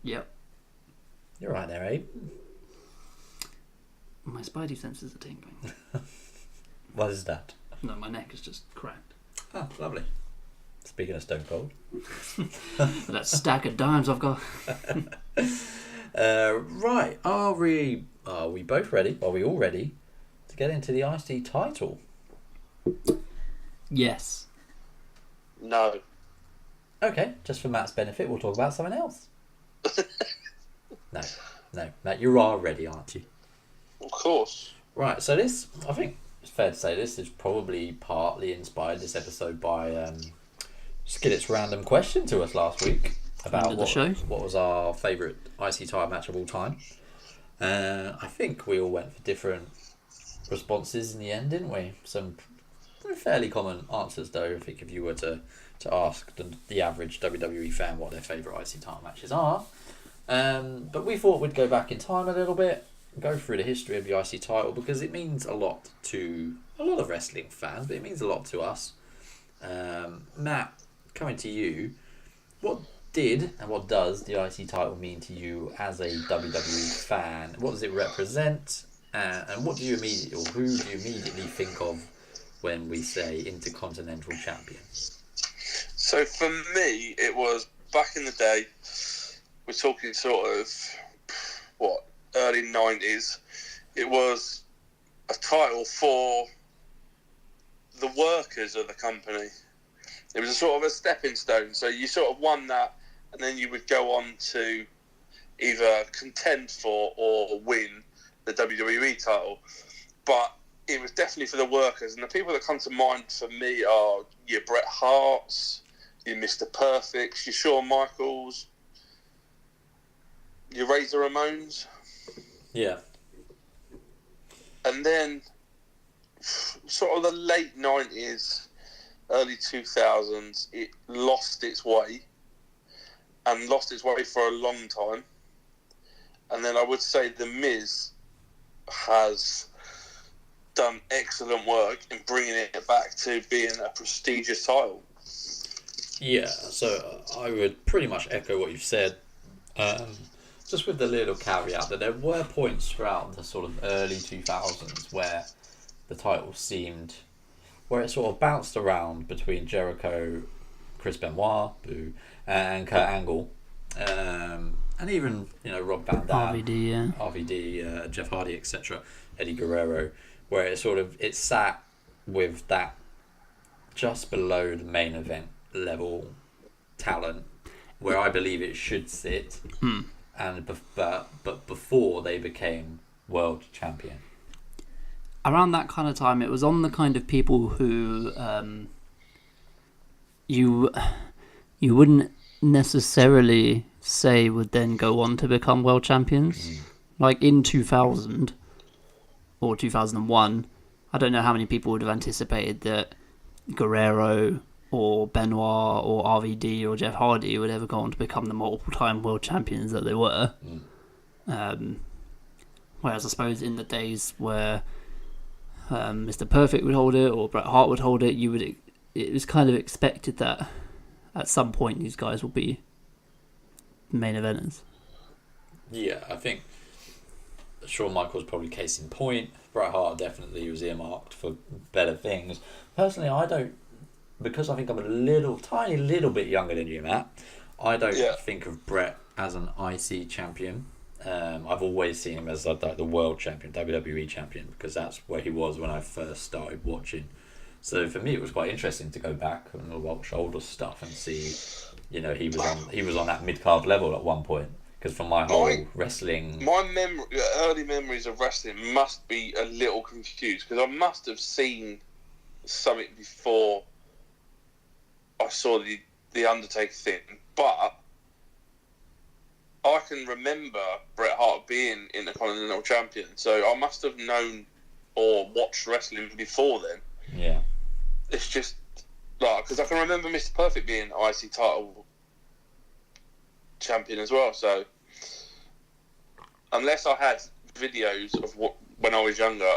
Yep. You're right there, Abe. My spidey senses are tingling. What is that? No, my neck is just cracked. Oh, lovely. Speaking of Stone Cold. That stack of dimes I've got. Right, are we both ready? Are we all ready to get into the IC title? Yes. No. Okay, just for Matt's benefit, we'll talk about something else. No, Matt, you are ready, aren't you? Of course. Right, so this, I think it's fair to say this is probably partly inspired, this episode, by Skidlett's random question to us last week about what was our favourite IC title match of all time. I think we all went for different responses in the end, didn't we? Some fairly common answers, though. I think if you were to ask the average WWE fan what their favourite IC title matches are. But we thought we'd go back in time a little bit, go through the history of the IC title, because it means a lot to a lot of wrestling fans, but it means a lot to us. Matt, coming to you, what did and what does the IC title mean to you as a WWE fan? What does it represent? And what do you immediately, or who do you immediately think of when we say Intercontinental Champion? So for me, it was back in the day. We're talking sort of early 90s. It was a title for the workers of the company. It was a sort of a stepping stone. So you sort of won that, and then you would go on to either contend for or win the WWE title. But it was definitely for the workers. And the people that come to mind for me are your Bret Harts, your Mr. Perfects, your Shawn Michaels, your Razor Ramones. Yeah. And then sort of the late 90s, early 2000s, it lost its way. and lost its way for a long time. And then I would say The Miz has done excellent work in bringing it back to being a prestigious title. Yeah, so I would pretty much echo what you've said. Just with the little caveat that there were points throughout the sort of early 2000s where the title seemed, where it sort of bounced around between Jericho, Chris Benoit, Boo, and Kurt Angle, and even Rob Van Dam, RVD, Jeff Hardy, etc., Eddie Guerrero, where it sat with that just below the main event level talent, where I believe it should sit. But before they became world champion. Around that kind of time, it was on the kind of people who you wouldn't necessarily say would then go on to become world champions. Like in 2000 or 2001, I don't know how many people would have anticipated that Guerrero or Benoit or RVD or Jeff Hardy would ever go on to become the multiple-time world champions that they were. Whereas I suppose in the days where Mr. Perfect would hold it or Bret Hart would hold it, it was kind of expected that at some point these guys will be main eventers. Yeah, I think Shawn Michaels probably case in point. Bret Hart definitely was earmarked for better things. Personally, I don't, because I think I'm a tiny little bit younger than you, Matt, I don't think of Bret as an IC champion. I've always seen him as like the world champion, WWE champion, because that's where he was when I first started watching. So for me, it was quite interesting to go back and watch older stuff and see, he was on that mid-card level at one point. Because from my whole wrestling... early memories of wrestling must be a little confused, because I must have seen something before I saw the Undertaker thing, but I can remember Bret Hart being Intercontinental Champion, so I must have known or watched wrestling before then. Yeah. It's just, like, because I can remember Mr. Perfect being IC title champion as well, so unless I had videos of when I was younger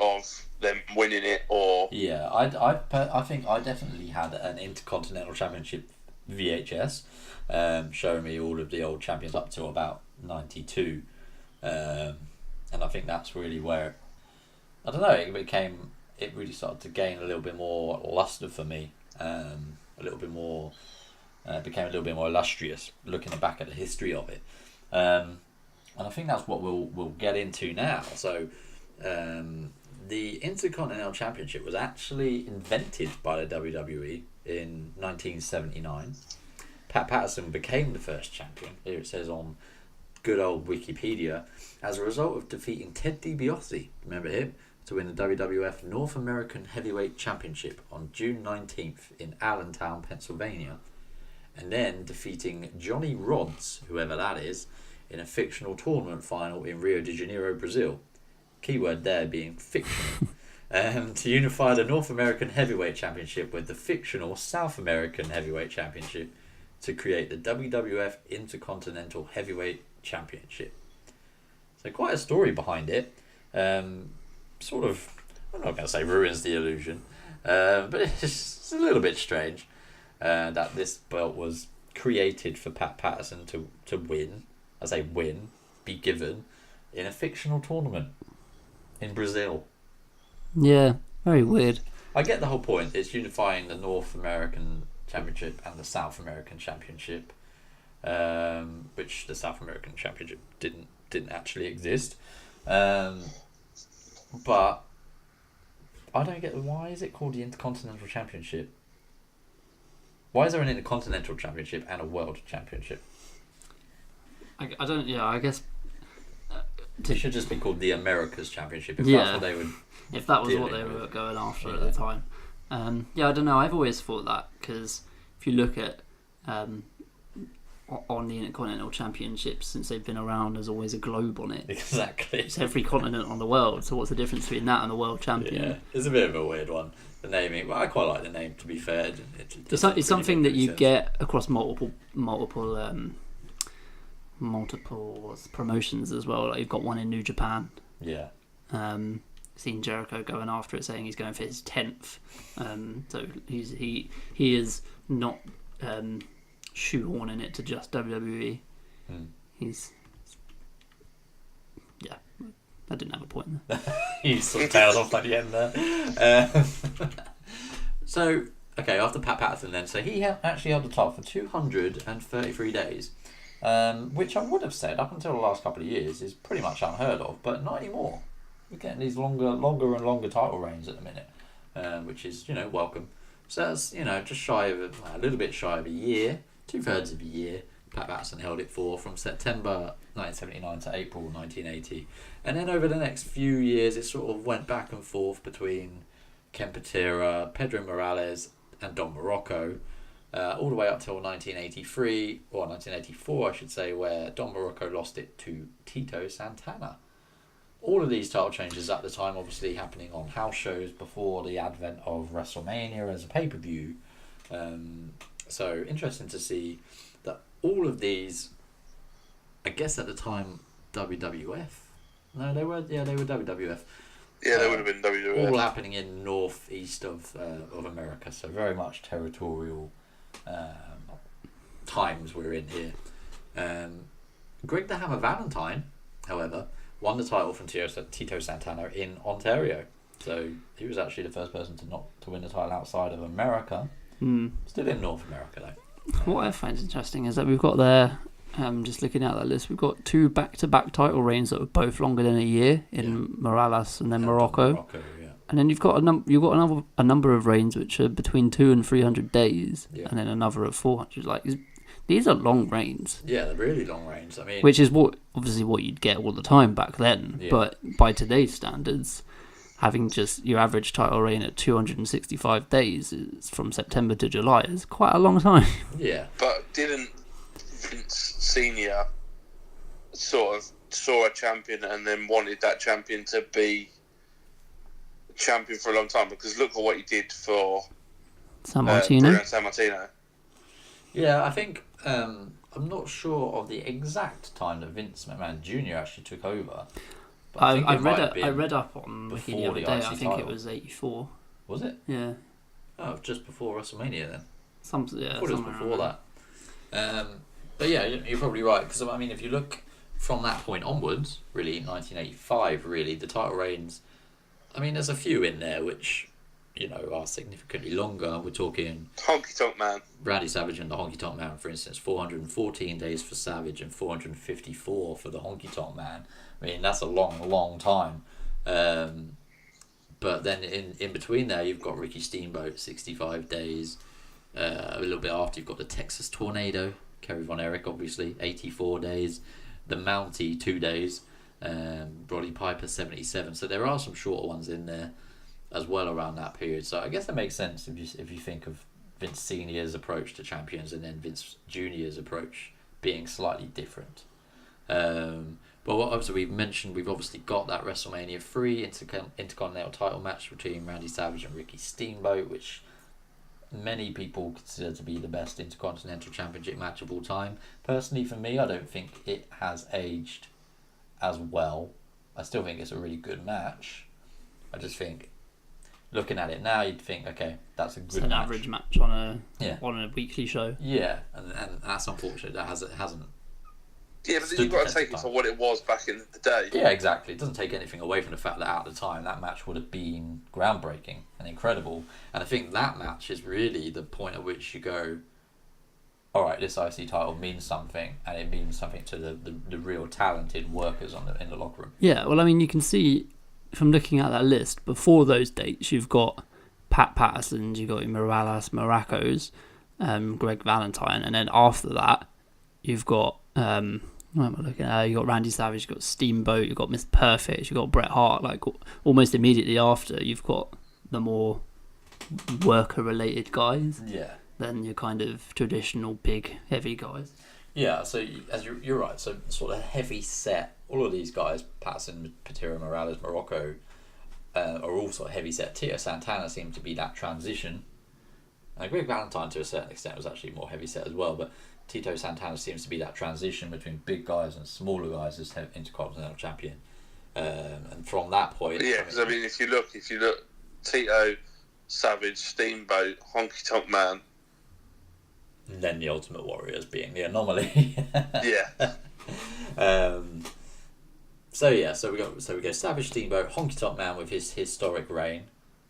of them winning it, or... Yeah, I think I definitely had an Intercontinental Championship VHS showing me all of the old champions up to about 92, and I think that's really where, I don't know, it really started to gain a little bit more luster for me, became a little bit more illustrious looking back at the history of it, and I think that's what we'll get into now. So the Intercontinental Championship was actually invented by the WWE in 1979. Pat Patterson became the first champion, here it says on good old Wikipedia, as a result of defeating Ted DiBiase, remember him, to win the WWF North American Heavyweight Championship on June 19th in Allentown, Pennsylvania, and then defeating Johnny Rodz, whoever that is, in a fictional tournament final in Rio de Janeiro, Brazil. Keyword there being fictional. To unify the North American Heavyweight Championship with the fictional South American Heavyweight Championship to create the WWF Intercontinental Heavyweight Championship. So quite a story behind it. Sort of, I'm not going to say ruins the illusion, but it's a little bit strange that this belt was created for Pat Patterson to win. I say win, be given, in a fictional tournament in Brazil. Yeah, very weird. I get the whole point. It's unifying the North American Championship and the South American Championship, which the South American Championship didn't actually exist. But I don't get, why is it called the Intercontinental Championship? Why is there an Intercontinental Championship and a World Championship? I don't. Yeah, I guess it should just be called the America's Championship. If that's what they would. If that was what they were going after at the time. I don't know. I've always thought that, because if you look at on the Intercontinental Championship since they've been around. There's always a globe on it. Exactly. It's every continent on the world. So what's the difference between that and the world champion? Yeah, it's a bit of a weird one. The naming, well, I quite like the name. To be fair, It's something that you sense. get across multiple promotions as well. Like you've got one in New Japan. Yeah. Seen Jericho going after it, saying he's going for his 10th. So he is not shoehorning it to just WWE. He's I didn't have a point there. You sort of tailed off at the end there. So, okay, after Pat Patterson then, so he actually held the title for 233 days, which I would have said up until the last couple of years is pretty much unheard of, but not anymore. We're getting these longer and longer title reigns at the minute, which is, welcome. So that's, just shy of a little bit shy of a year, 2/3 of a year. Pat Patterson held it from September 1979 to April 1980. And then over the next few years, it sort of went back and forth between Ken Patera, Pedro Morales, and Don Morocco, all the way up till 1983, or 1984, I should say, where Don Morocco lost it to Tito Santana. All of these title changes at the time obviously happening on house shows before the advent of WrestleMania as a pay-per-view. So interesting to see that all of these, I guess at the time, WWF. No, they were WWF. Yeah, they would have been WWF. All happening in northeast of America, so very much territorial times we're in here. Greg the Hammer Valentine, however, won the title from Tito Santana in Ontario. So he was actually the first person to win the title outside of America. Still in North America though. What I find interesting is that we've got there, just looking at that list, we've got 2 back-to-back title reigns that were both longer than a year in Morales and then Morocco. Yeah. And then you've got a number of reigns which are between 200 and 300 days, and then another of 400. Like these are long reigns. Yeah, they're really long reigns. I mean, which is obviously what you'd get all the time back then. Yeah. But by today's standards, having just your average title reign at 265 days from September to July is quite a long time. Yeah. But didn't Vince Senior sort of saw a champion and then wanted that champion to be champion for a long time? Because look at what he did for San Martino. San Martino. Yeah, I think I'm not sure of the exact time that Vince McMahon Jr. actually took over. But I read up on Wiki the other day. I think title. it was 84. Was it? Yeah. Oh, just before WrestleMania then. I thought it was before that. But yeah, you're probably right, because I mean, if you look from that point onwards, really 1985, really the title reigns. I mean, there's a few in there which are significantly longer. We're talking Honky Tonk Man, Randy Savage and the Honky Tonk Man, for instance, 414 days for Savage and 454 for the Honky Tonk Man. I mean, that's a long time. But then in between there, you've got Ricky Steamboat, 65 days. A little bit after, you've got the Texas Tornado, Kerry Von Erich, obviously, 84 days. The Mountie, 2 days. Roddy Piper, 77. So there are some shorter ones in there as well around that period. So I guess that makes sense if you think of Vince Senior's approach to champions and then Vince Junior's approach being slightly different. But what obviously we've obviously got that WrestleMania 3 Intercontinental title match between Randy Savage and Ricky Steamboat, which many people consider to be the best Intercontinental Championship match of all time. Personally, for me, I don't think it has aged as well. I still think it's a really good match. I just think, looking at it now, you'd think, okay, that's a good match. Average match on a weekly show. Yeah, and that's unfortunate. That hasn't. Yeah, but you've got to take it for what it was back in the day. Yeah, exactly. It doesn't take anything away from the fact that at the time that match would have been groundbreaking and incredible. And I think that match is really the point at which you go, all right, this IC title means something, and it means something to the real talented workers in the locker room. Yeah, well, I mean, you can see from looking at that list, before those dates, you've got Pat Patterson, you've got Morales, Maracos, Greg Valentine, and then after that, you've got what am I looking at? You got Randy Savage, you got Steamboat, you got Mr. Perfect, you got Bret Hart. Like almost immediately after, you've got the more worker-related guys. Yeah. Than your kind of traditional big heavy guys. Yeah, so as you're right, so sort of heavy set. All of these guys, Patterson, Patera, Morales, Morocco, are all sort of heavy set. Tito Santana seemed to be that transition. Greg Valentine, to a certain extent, was actually more heavy set as well, but Tito Santana seems to be that transition between big guys and smaller guys as Intercontinental Champion. And from that point, yeah, because I mean, if you look, Tito, Savage, Steamboat, Honky Tonk Man, and then the Ultimate Warriors being the anomaly. Yeah. So we go Savage, Steamboat, Honky Tonk Man with his historic reign.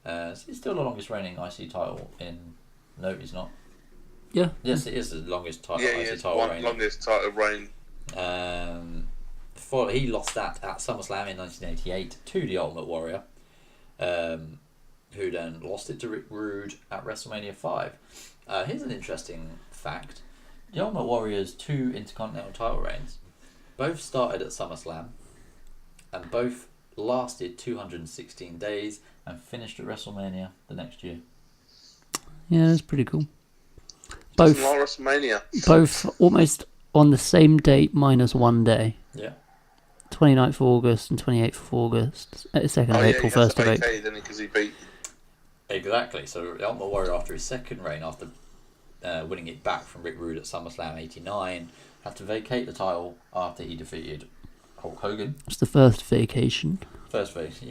He's still the longest reigning IC title in. No, he's not. Yeah. Yes, it is the longest title. Yeah, IC title reign. longest title reign. He lost that at SummerSlam in 1988 to the Ultimate Warrior, who then lost it to Rick Rude at WrestleMania 5. Here's an interesting fact: the Ultimate Warrior's 2 Intercontinental title reigns both started at SummerSlam, and both lasted 216 days and finished at WrestleMania the next year. Yeah, that's pretty cool. Both WrestleMania. Both almost on the same date minus 1 day. Yeah. 29th of August and 28th of August. 2nd of April, 1st of April. Because he beat. Exactly. So the Ultimate Warrior, after his second reign, after winning it back from Rick Rude at SummerSlam 89, had to vacate the title after he defeated Hulk Hogan. It's the first vacation. Vacation.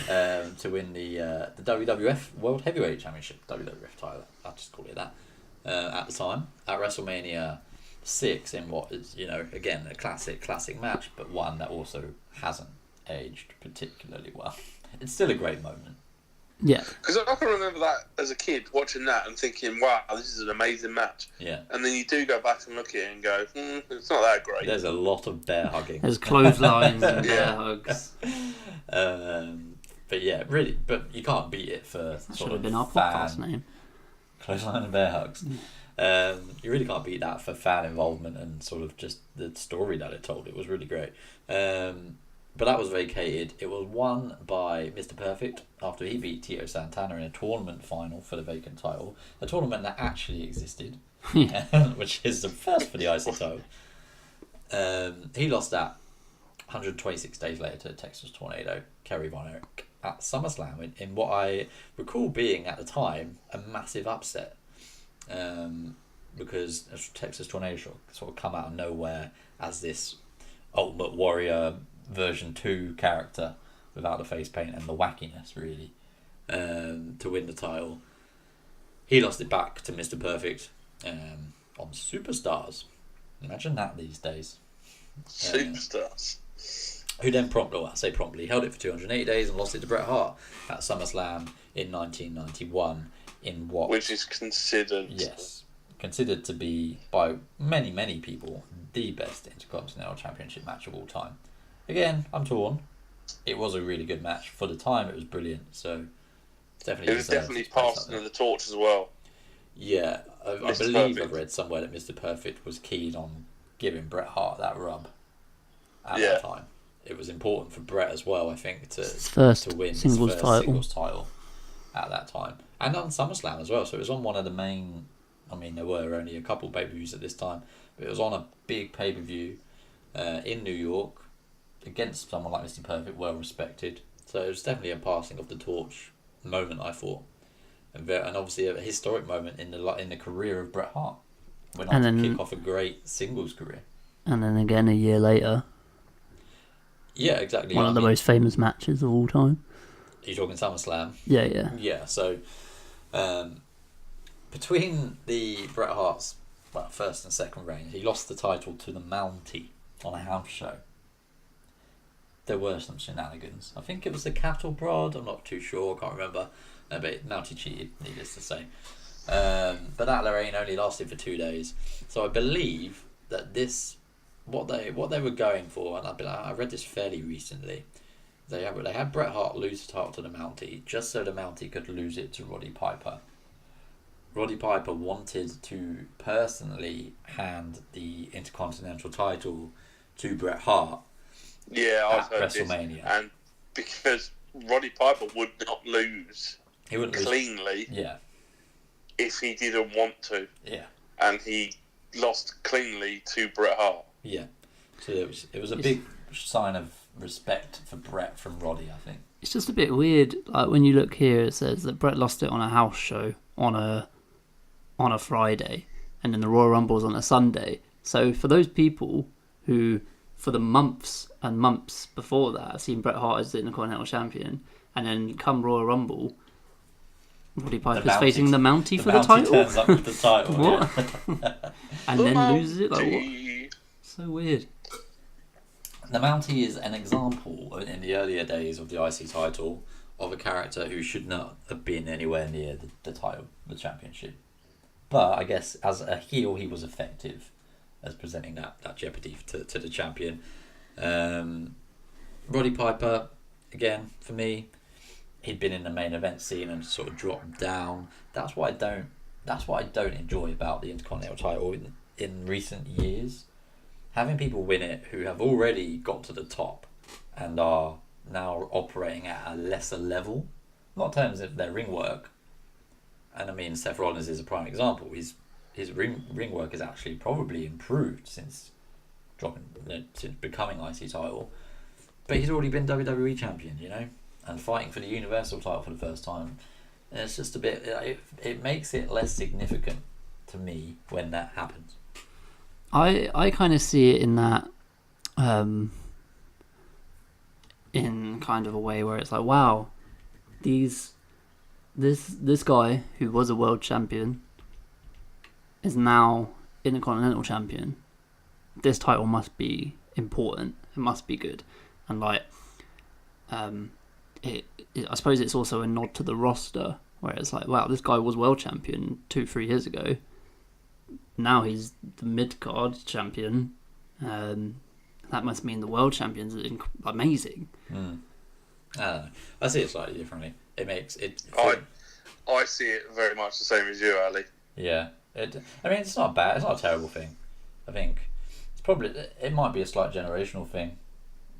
To win the WWF World Heavyweight Championship, WWF title. I'll just call it that. At the time, at WrestleMania 6, in what is, again, a classic match, but one that also hasn't aged particularly well. It's still a great moment. Yeah. Because I can remember that as a kid, watching that and thinking, wow, this is an amazing match. Yeah. And then you do go back and look at it and go, it's not that great. There's a lot of bear hugging. There's clotheslines and bear hugs. But yeah, really, but you can't beat it for That sort should of have been our podcast name. Clothesline and bear hugs. You really can't beat that for fan involvement and sort of just the story that it told. It was really great. But that was vacated. It was won by Mr. Perfect after he beat Tito Santana in a tournament final for the vacant title. A tournament that actually existed, which is the first for the IC title. He lost that 126 days later to Texas Tornado, Kerry Von Erich, at SummerSlam in what I recall being, at the time, a massive upset. Because Texas Tornado sort of come out of nowhere as this Ultimate Warrior version 2 character without the face paint and the wackiness, really, to win the title. He lost it back to Mr. Perfect on Superstars. Imagine that these days. Superstars. Who then promptly held it for 280 days and lost it to Bret Hart at SummerSlam in 1991 in what... Which is considered... Yes. Considered to be, by many people, the best Intercontinental Championship match of all time. Again, I'm torn. It was a really good match. For the time, it was brilliant. So, definitely. It was definitely passing of the torch as well. Yeah, I believe I've read somewhere that Mr. Perfect was keen on giving Bret Hart that rub at that time. It was important for Bret as well, I think, to win his first singles title at that time. And on SummerSlam as well. So it was on one of the main... I mean, there were only a couple pay-per-views at this time, but it was on a big pay-per-view in New York against someone like Mr. Perfect, well respected. So it was definitely a passing of the torch moment, I thought, and obviously a historic moment in the career of Bret Hart. Went on to kick off a great singles career. And then again, a year later. Yeah, exactly. One of the most famous matches of all time. Are you talking SummerSlam? Yeah. Yeah, so between the Bret Hart's first and second reign, he lost the title to the Mountie on a house show. There were some shenanigans. I think it was the cattle prod, I'm not too sure, can't remember. But Mountie cheated, needless to say. But that reign only lasted for 2 days. So I believe that what they were going for, and I read this fairly recently, they had Bret Hart lose the title to the Mountie just so the Mountie could lose it to Roddy Piper. Roddy Piper wanted to personally hand the Intercontinental title to Bret Hart I've heard WrestleMania. This. And because Roddy Piper would not lose cleanly if he didn't want to. Yeah. And he lost cleanly to Bret Hart. Yeah. So it was a big sign of respect for Bret from Roddy, I think. It's just a bit weird. Like when you look here, it says that Bret lost it on a house show on a Friday, and then the Royal Rumble was on a Sunday. So for those people who, for the months and months before that, have seen Bret Hart as the Intercontinental Champion, and then come Royal Rumble, Roddy Piper's facing the Mountie for the title. Turns up with the title. What? Yeah. And then loses it. Like what? So weird. The Mountie is an example in the earlier days of the IC title of a character who should not have been anywhere near the title, the championship. But I guess as a heel, he was effective as presenting that jeopardy to the champion. Roddy Piper, again, for me, he'd been in the main event scene and sort of dropped down. That's what I don't enjoy about the Intercontinental title in recent years. Having people win it who have already got to the top and are now operating at a lesser level, not in terms of their ring work. And I mean, Seth Rollins is a prime example. His ring work has actually probably improved since becoming IC title. But he's already been WWE champion, and fighting for the Universal title for the first time. And it's just a bit. It makes it less significant to me when that happens. I kind of see it in that, in kind of a way where it's like, wow, this guy who was a world champion is now Intercontinental champion. This title must be important. It must be good, and like, I suppose it's also a nod to the roster where it's like, wow, this guy was world champion 2-3 years ago. Now he's the mid-card champion. That must mean the world champion's amazing. I don't know. I see it slightly differently. It makes it. I see it very much the same as you, Ali. Yeah. I mean, it's not bad. It's not a terrible thing. I think it might be a slight generational thing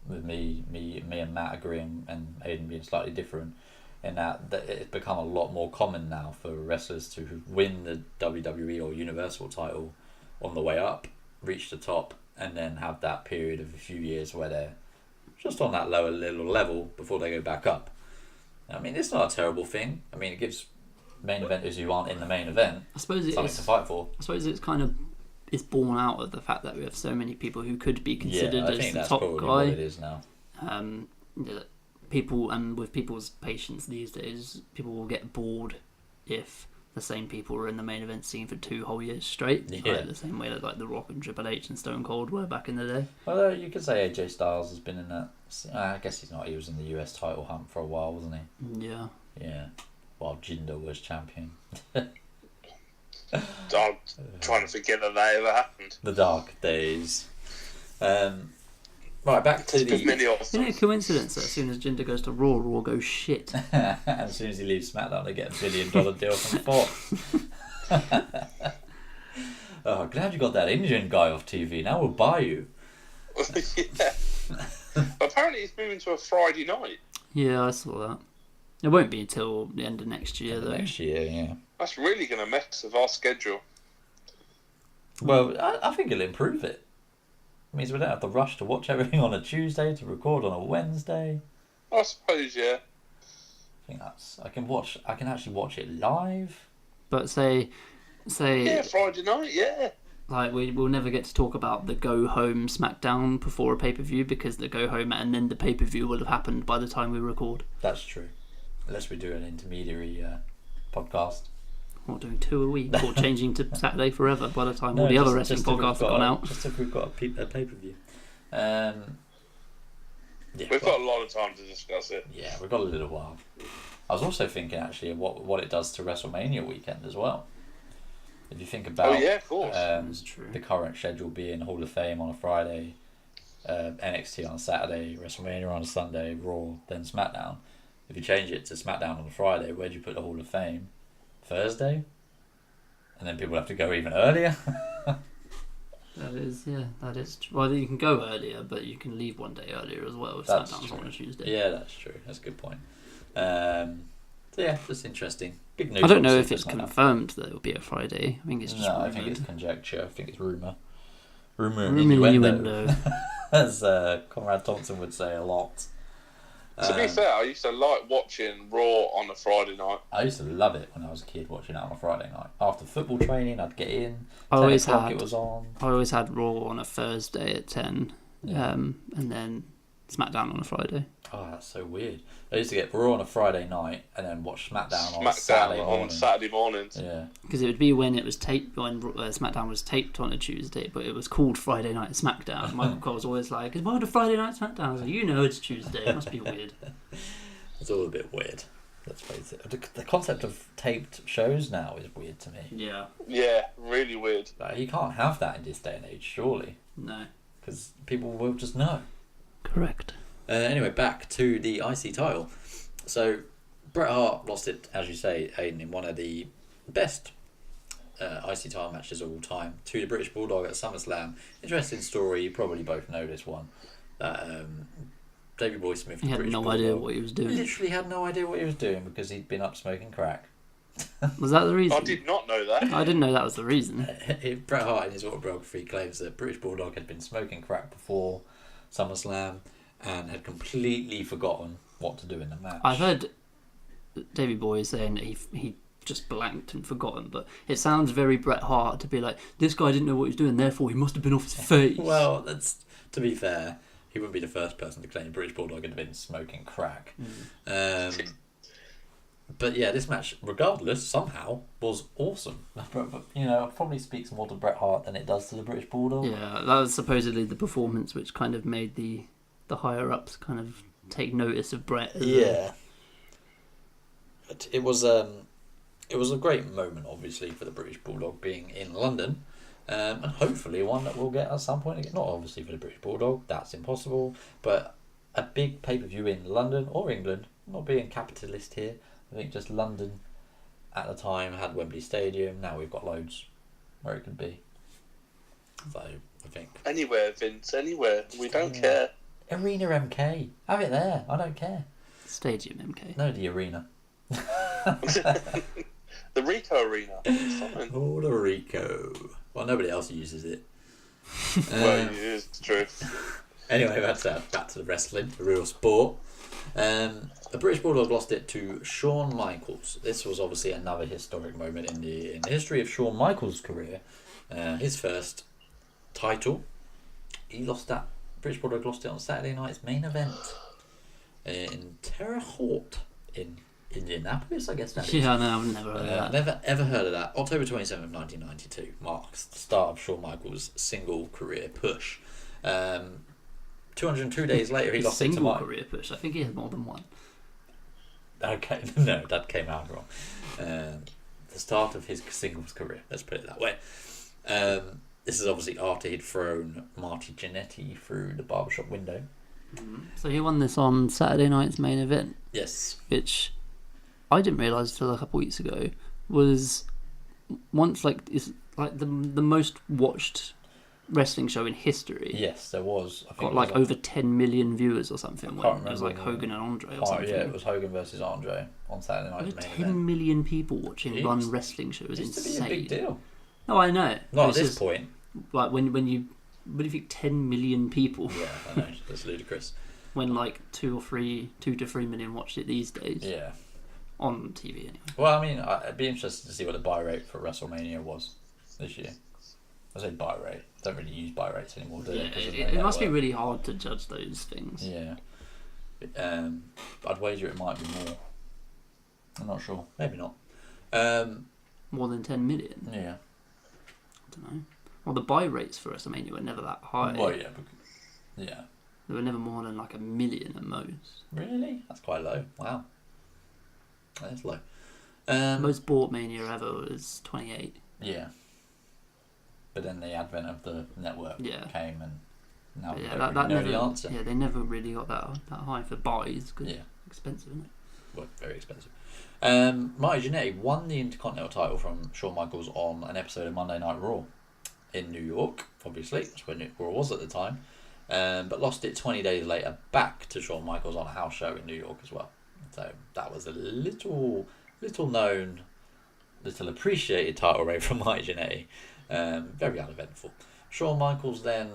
with me and Matt agreeing and Aiden being slightly different. In that it's become a lot more common now for wrestlers to win the WWE or Universal title on the way up, reach the top, and then have that period of a few years where they're just on that lower little level before they go back up. I mean, it's not a terrible thing. I mean, it gives main eventers who aren't in the main event something to fight for. I suppose it's kind of born out of the fact that we have so many people who could be considered as the top guy. What it is now. People, and with people's patience these days, people will get bored if the same people are in the main event scene for 2 whole years straight. Yeah. Like the same way that like The Rock and Triple H and Stone Cold were back in the day. Well, you could say AJ Styles has been in that. I guess he's not. He was in the US title hunt for a while, wasn't he? Yeah. Yeah. While Jinder was champion. I'm trying to forget that ever happened. The dark days. Right, back to the... Isn't it a coincidence that as soon as Jinder goes to Raw goes shit? And as soon as he leaves SmackDown, they get $1 billion deal from Fox. Oh, glad you got that Indian guy off TV. Now we'll buy you. Yeah. Apparently he's moving to a Friday night. Yeah, I saw that. It won't be until the end of next year, though. Next year, yeah. That's really going to mess with our schedule. Well, I think it'll improve it. It means we don't have to rush to watch everything on a Tuesday to record on a Wednesday. I suppose, yeah. I think I can actually watch it live. But say yeah, Friday night, yeah. Like we'll never get to talk about the go home SmackDown before a pay-per-view because the go home and then the pay-per-view will have happened by the time we record. That's true. Unless we do an intermediary podcast. Or doing 2 a week, or changing to Saturday forever by the time all the other wrestling podcasts have gone out. Just if we've got a pay-per-view. Yeah, we've got a lot of time to discuss it. Yeah, we've got a little while. I was also thinking actually of what it does to WrestleMania weekend as well. If you think about of course. That's true. The current schedule being Hall of Fame on a Friday, NXT on a Saturday, WrestleMania on a Sunday, Raw, then SmackDown. If you change it to SmackDown on a Friday, where do you put the Hall of Fame? Thursday? And then people have to go even earlier? That is. Well, you can go earlier, but you can leave one day earlier as well if SmackDown's on a Tuesday. Yeah, that's true. That's a good point. So yeah, just interesting. Big news. I don't know obviously, if it's just not confirmed that it'll be a Friday. I think it's just No, I rumoured. think it's conjecture. I think it's rumour. Rumour Innuendo. As Conrad Thompson would say a lot. To be fair, I used to like watching Raw on a Friday night. I used to love it when I was a kid, watching it on a Friday night. After football training, I'd get in. I 10 always o'clock had. it was on. I always had Raw on a Thursday at 10, Yeah. and then SmackDown on a Friday. Oh, that's so weird. I used to get Raw on a Friday night and then watch SmackDown on Saturday morning. on Saturday mornings. Yeah. Because it would be when it was taped, when SmackDown was taped on a Tuesday, but it was called Friday Night SmackDown. Michael Cole was always like, "Why the Friday Night SmackDown?" I was like, "You know, it's Tuesday. It must be weird." It's all a bit weird. Let's face it. The concept of taped shows now is weird to me. Yeah. Yeah, really weird. Like, you can't have that in this day and age, surely. No. Because people will just know. Correct. Anyway, back to the IC title. So, Bret Hart lost it, as you say, Aidan, in one of the best IC title matches of all time to the British Bulldog at SummerSlam. Interesting story, you probably both know this one. Davey Boy Smith, He had British no Bulldog, idea what he was doing. literally had no idea what he was doing because he'd been up smoking crack. Was that the reason? I did not know that. I didn't know that was the reason. Bret Hart in his autobiography claims that British Bulldog had been smoking crack before SummerSlam and had completely forgotten what to do in the match. I've heard Davey Boy saying that he just blanked and forgotten, but it sounds very Bret Hart to be like, this guy didn't know what he was doing, therefore he must have been off his face. Well, that's, to be fair, he wouldn't be the first person to claim British Bulldog had been smoking crack. But yeah, this match, regardless, somehow, was awesome. But, you know, it probably speaks more to Bret Hart than it does to the British Bulldog. Yeah, that was supposedly the performance which kind of made the higher-ups kind of take notice of Bret. Yeah. But it was a great moment, obviously, for the British Bulldog being in London. And hopefully one that we'll get at some point again. Not obviously for the British Bulldog, that's impossible. But a big pay-per-view in London or England, not being capitalist here. I think just London at the time had Wembley Stadium. Now we've got loads where it could be. So I think Anywhere, Vince, anywhere. We don't care. Arena MK. Have it there. I don't care. Stadium MK. No, the arena. The Rico Arena. It's fine. Oh, the Rico. Well, nobody else uses it. Well, it is true. Anyway, back to the wrestling, the real sport. The British Bulldog lost it to Shawn Michaels. This was obviously another historic moment in the history of Shawn Michaels' career. His first title. He lost that. British Bulldog lost it on Saturday night's main event in Terre Haute in Indianapolis, I guess that is. Yeah, no, I've never heard of that. Never ever heard of that. October 27th, 1992 marks the start of Shawn Michaels' single career push. 202 days later, he lost it to single career push. I think he had more than one. Okay, no, that came out wrong. The start of his singles career, let's put it that way. This is obviously after he'd thrown Marty Jannetty through the barbershop window. So he won this on Saturday night's main event, Yes. which I didn't realise until a couple of weeks ago was once is like the most watched wrestling show in history. Yes, there was. I think Got it like was over 10 million viewers or something. I When can't it was remember like Hogan and Andre or Oh, something. yeah, it was Hogan versus Andre on Saturday night's Over main 10 event. million people watching Jeez. one wrestling show is It used to insane. be a big deal. No, I know. Not at It's this just, point. Like when you think 10 million people, Yeah, I know. That's ludicrous. when like 2 to 3 million watched it these days Yeah. on TV anyway. Well, I mean, I'd be interested to see what the buy rate for WrestleMania was this year. I say buy rate. Don't really use buy rates anymore, do they? Yeah, 'Cause there's it no must be network. really hard to judge those things. Yeah. I'd wager it might be more. I'm not sure. Maybe not. More than 10 million. Yeah. I don't know. Well, the buy rates for WrestleMania were never that high. Well, yeah. Yeah. They were never more than like 1 million at most. Really? That's quite low. Wow. That's low. Most bought Mania ever was 28. Yeah. But then the advent of the network came, and now But we yeah, don't that really know never. the answer. Yeah, they never really got that high for buys because Yeah. expensive, isn't it? Well, very expensive. Marty Jannetty won the Intercontinental title from Shawn Michaels on an episode of Monday Night Raw in New York, obviously. That's when Raw was at the time. But lost it 20 days later back to Shawn Michaels on a house show in New York as well. So that was a little known, little appreciated title reign from Mike Jannetty. Very uneventful. Shawn Michaels then,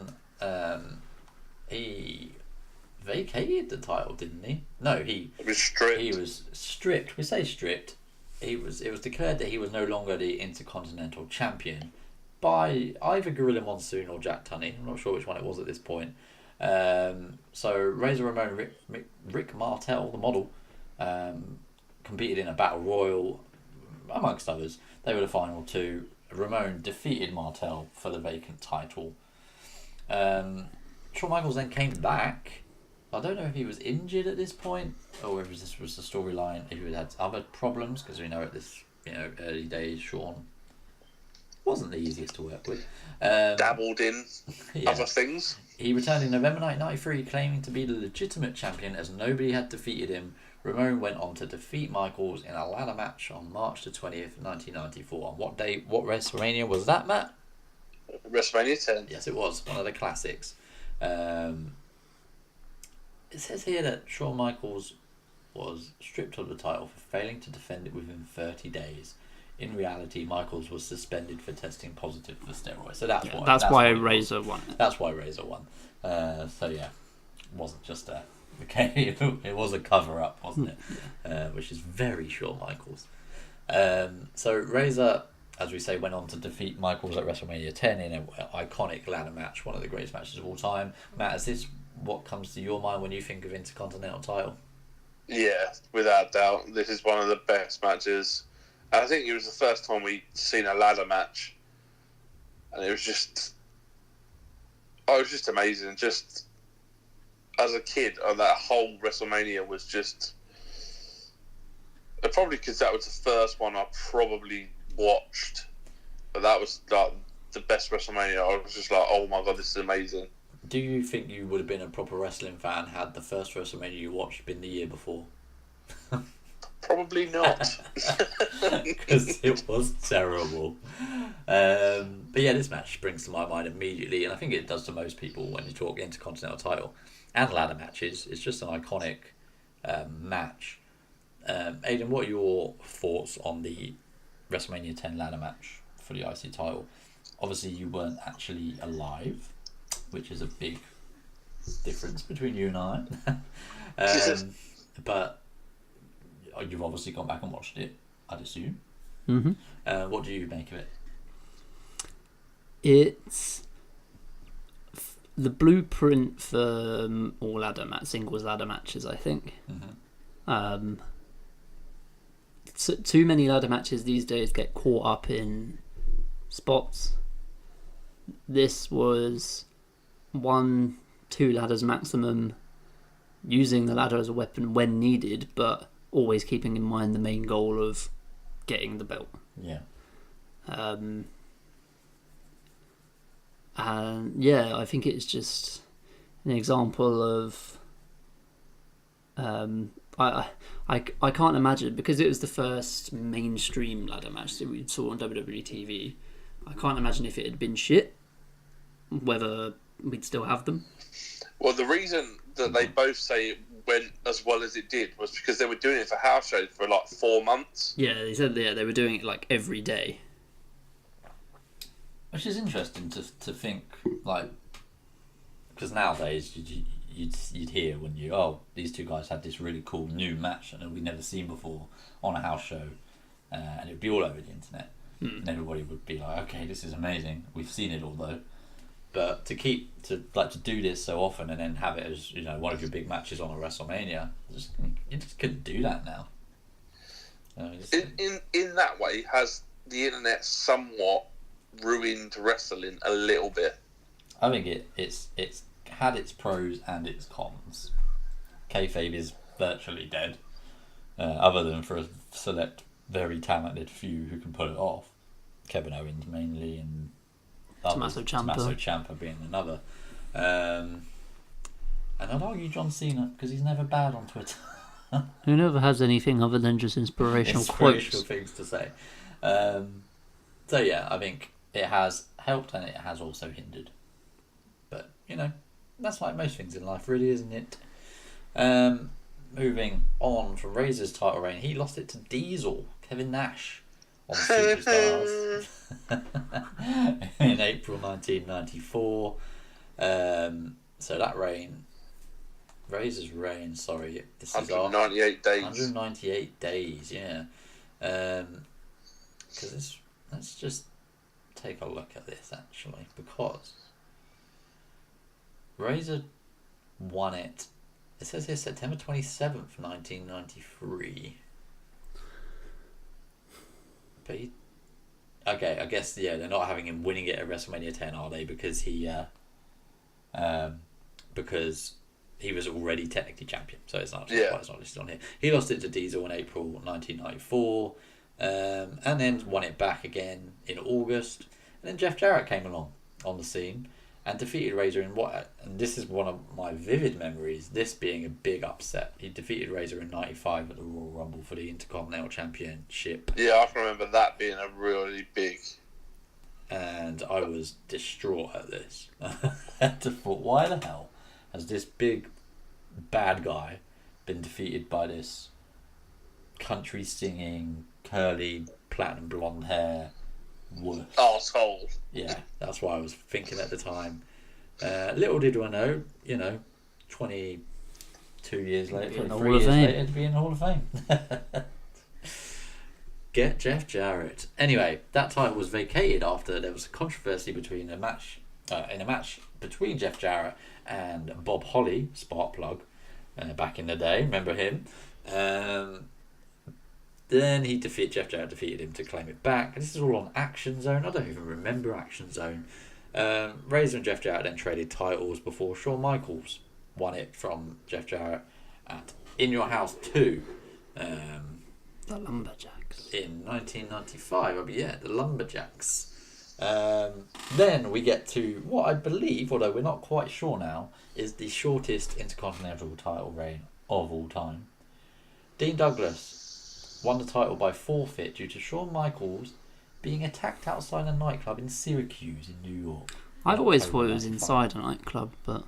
he vacated the title, didn't he? No, he was stripped. He was stripped. We say stripped. It was declared that he was no longer the Intercontinental Champion by either Gorilla Monsoon or Jack Tunney. I'm not sure which one it was at this point. So Razor Ramon and Rick Martel, the model, competed in a battle royal, amongst others. They were the final two. Ramon defeated Martel for the vacant title. Shawn Michaels then came back. I don't know if he was injured at this point or if this was the storyline. If he had other problems, because we know at this early days Shawn wasn't the easiest to work with. Dabbled in other things. He returned in November 1993, claiming to be the legitimate champion as nobody had defeated him. Ramon went on to defeat Michaels in a ladder match on March the 20th, 1994. On what day? What WrestleMania was that, Matt? WrestleMania 10. Yes, it was. One of the classics. It says here that Shawn Michaels was stripped of the title for failing to defend it within 30 days. In reality, Michaels was suspended for testing positive for steroids. So that's why Razor won. That's why Razor won. So yeah, it wasn't just a okay. It was a cover up, wasn't it? Which is very Shawn Michaels. So Razor, as we say, went on to defeat Michaels at WrestleMania 10 in an iconic ladder match, one of the greatest matches of all time. Matt, is this what comes to your mind when you think of Intercontinental title? Yeah, without doubt. This is one of the best matches. I think it was the first time we'd seen a ladder match. And it was just amazing. Just as a kid, that whole WrestleMania was just... Probably because that was the first one I probably watched. But that was like the best WrestleMania. I was just like, oh my God, this is amazing. Do you think you would have been a proper wrestling fan had the first WrestleMania you watched been the year before? Probably not. Because it was terrible. But yeah, this match springs to my mind immediately, and I think it does to most people when you talk Intercontinental title and ladder matches. It's just an iconic match. Aidan, what are your thoughts on the WrestleMania 10 ladder match for the IC title? Obviously, you weren't actually alive, which is a big difference between you and I. But you've obviously gone back and watched it, I'd assume. Mm-hmm. What do you make of it? It's the blueprint for all singles ladder matches, I think. Mm-hmm. Too many ladder matches these days get caught up in spots. This was 1-2 ladders maximum, using the ladder as a weapon when needed, but always keeping in mind the main goal of getting the belt. Yeah. And yeah, I think it's just an example of I can't imagine, because it was the first mainstream ladder match that we saw on WWE TV. I can't imagine if it had been shit, whether we'd still have them. Well, the reason that they both say it went as well as it did was because they were doing it for house shows for like 4 months. Yeah, they said they were doing it like every day. Which is interesting to think, like, because nowadays you'd hear when these two guys had this really cool new match that we'd never seen before on a house show, and it would be all over the internet, and everybody would be like, okay, this is amazing. We've seen it all though. But to do this so often and then have it as one of your big matches on a WrestleMania, you just couldn't do that now. In that way, has the internet somewhat ruined wrestling a little bit? I think it's had its pros and its cons. Kayfabe is virtually dead, other than for a select, very talented few who can pull it off. Kevin Owens mainly, and Tommaso Ciampa being another. And I'd argue John Cena, because he's never bad on Twitter. Who never has anything other than just inspirational quotes. Things to say. So yeah, I think it has helped and it has also hindered. But, that's like most things in life, really, isn't it? moving on from Razor's title reign, he lost it to Diesel, Kevin Nash, on the Superstars in April 1994. So that reign, Razor's reign, sorry, this is 198 days. 198 days, yeah. Because let's just take a look at this actually, because Razor won it. It says here September 27th, 1993. But okay, I guess they're not having him winning it at WrestleMania 10, are they? Because because he was already technically champion, so it's not listed on here. He lost it to Diesel in April 1994, and then won it back again in August. And then Jeff Jarrett came along on the scene and defeated Razor in and this is one of my vivid memories, this being a big upset. He defeated Razor in 95 at the Royal Rumble for the Intercontinental Championship. Yeah, I can remember that being a really big. And I was distraught at this. I thought, why the hell has this big bad guy been defeated by this country singing, curly, platinum blonde hair wuss? Arsehole. Yeah, that's what I was thinking at the time. Little did I know, 22 years later, 23 years later, to be in the Hall of Fame. Get Jeff Jarrett. Anyway, that title was vacated after there was a controversy between in a match between Jeff Jarrett and Bob Holly, Sparkplug, back in the day. Remember him? Then Jeff Jarrett defeated him to claim it back. This is all on Action Zone. I don't even remember Action Zone. Razor and Jeff Jarrett then traded titles before Shawn Michaels won it from Jeff Jarrett at In Your House 2. The Lumberjacks. In 1995. The Lumberjacks. Then we get to what I believe, although we're not quite sure now, is the shortest Intercontinental title reign of all time. Dean Douglas won the title by forfeit due to Shawn Michaels being attacked outside a nightclub in Syracuse in New York. I've always thought it was inside a nightclub, but